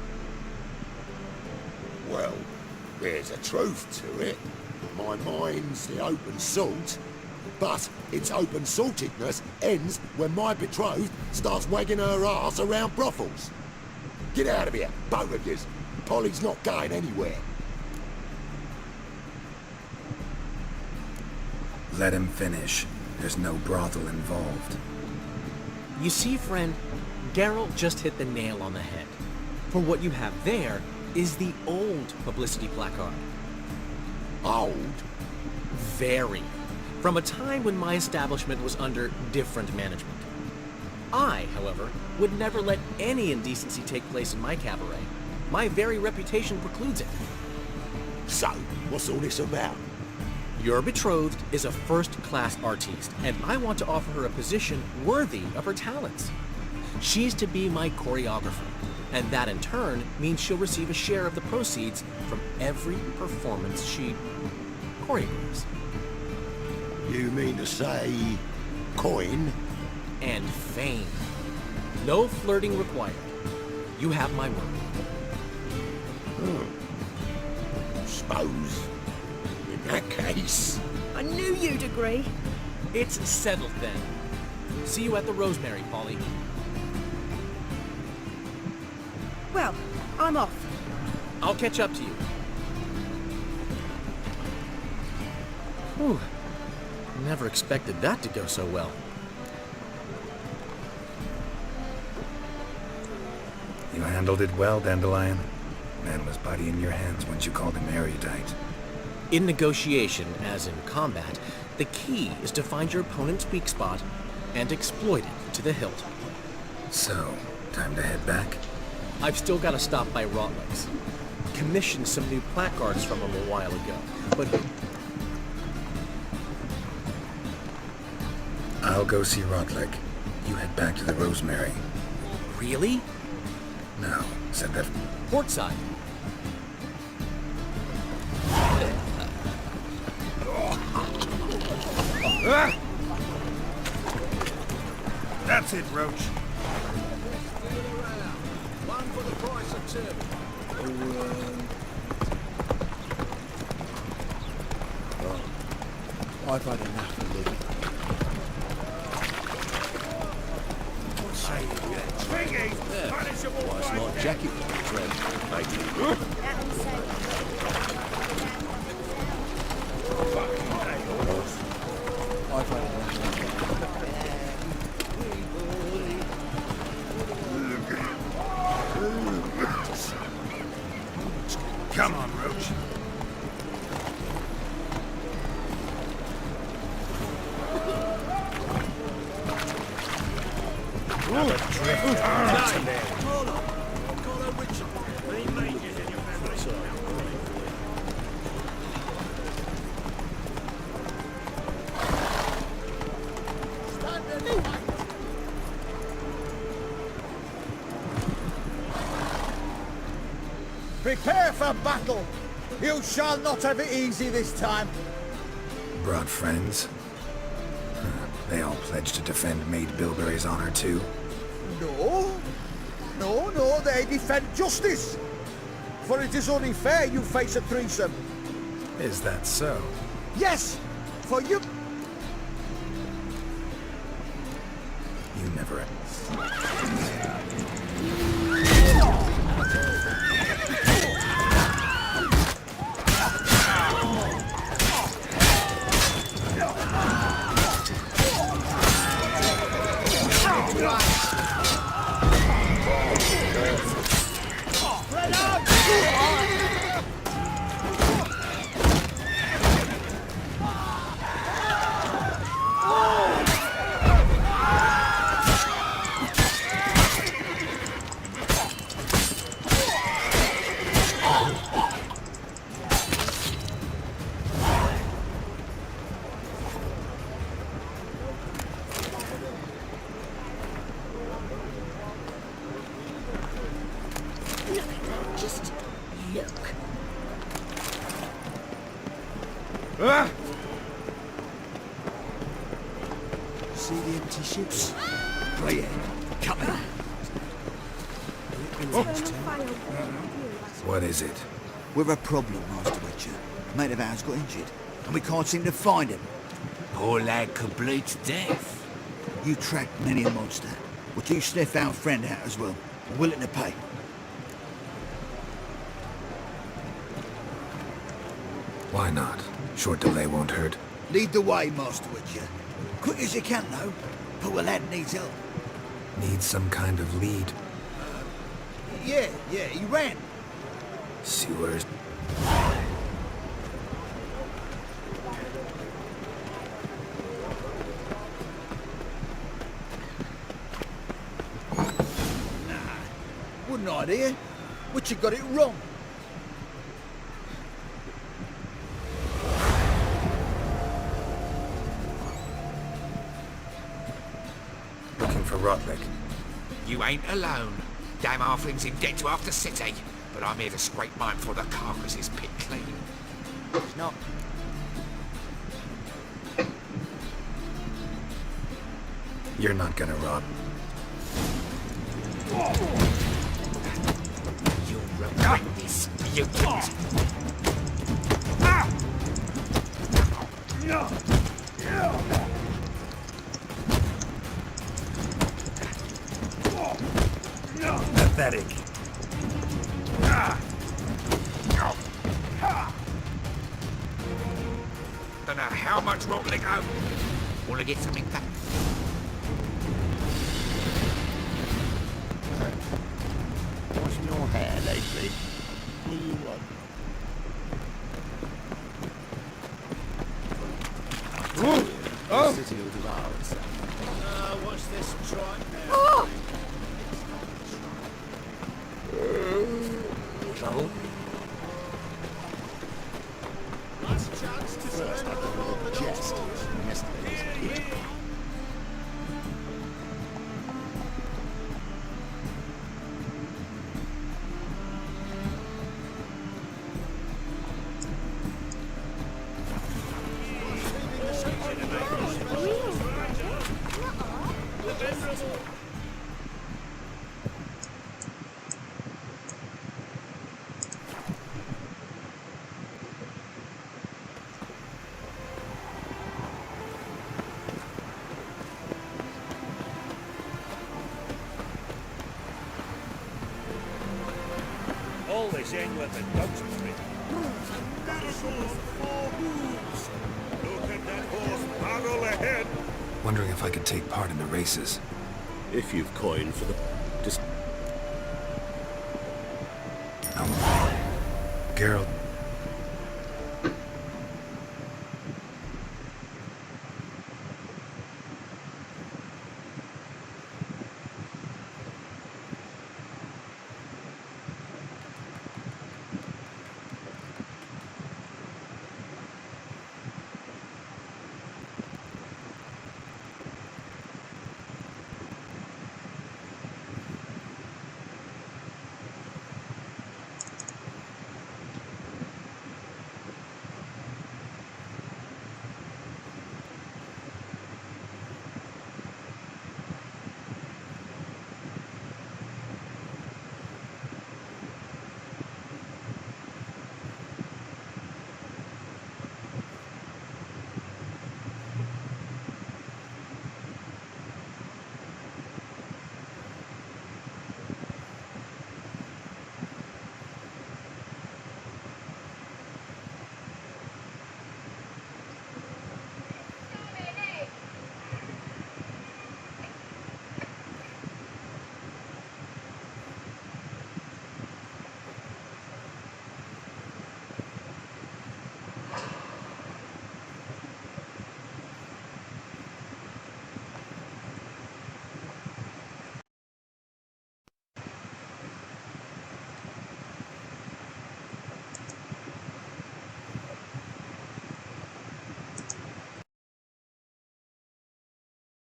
Well, there's a truth to it. My mind's the open salt, but its open saltedness ends when my betrothed starts wagging her ass around brothels. Get out of here, both of yous. Polly's not going anywhere. Let him finish. There's no brothel involved. You see, friend, Geralt just hit the nail on the head. For what you have there is the old publicity placard. Old? Very. From a time when my establishment was under different management. I, however, would never let any indecency take place in my cabaret. My very reputation precludes it. So, what's all this about? Your betrothed is a first-class artiste, and I want to offer her a position worthy of her talents. She's to be my choreographer, and that in turn means she'll receive a share of the proceeds from every performance she choreographs. You mean to say... coin? And fame. No flirting required. You have my word. Suppose... in that case... I knew you'd agree. It's settled then. See you at the Rosemary, Polly. Well, I'm off. I'll catch up to you. Whew. Never expected that to go so well. You handled it well, Dandelion. Man was body in your hands once you called him erudite. In negotiation, as in combat, the key is to find your opponent's weak spot and exploit it to the hilt. So, time to head back? I've still got to stop by Rotlick's. Commissioned some new placards from him a while ago, but... I'll go see Rotlick. You head back to the Rosemary. Really? No, said that... Portside. That's it, Roach. One for the price of two. I've had enough of living. Nice light jacket, friend. Thank you. I've had enough. Come on, Roach. Prepare for battle! You shall not have it easy this time. Brought friends? They all pledged to defend Maid Bilberry's honor too? No, they defend justice. For it is only fair you face a threesome. Is that so? Yes, for you... You never... Just look. Ah! See the empty ships? Grey come in. What is it? We're a problem, Master Witcher. A mate of ours got injured, and we can't seem to find him. Poor lad could bleed to death. You tracked many a monster. Would you sniff our friend out as well? I'm willing to pay. Why not? Short delay won't hurt. Lead the way, Master Witcher. Quick as you can, though. Poor lad needs help. Need some kind of lead. Yeah, he ran. Sewers. Wouldn't idea. Witcher got it wrong. Looking for Rotlick. You ain't alone. Damn halfling's in debt to half the city, but I'm here to scrape mine before the carcass is picked clean. It's not. You're not gonna rot. You'll regret this, you kid. Pathetic. Don't know how much Rotlick owe. Wanna get something back? Washing your hair lately? What do you want? Oh! City will devour itself. Watch this try now. Oh! Trouble? Last chance to First, I got a little jest. Yesterday was a kid. All this England and dogs with me. Look at that horse barrel ahead. Wondering if I could take part in the races. If you've coined for the... Geralt,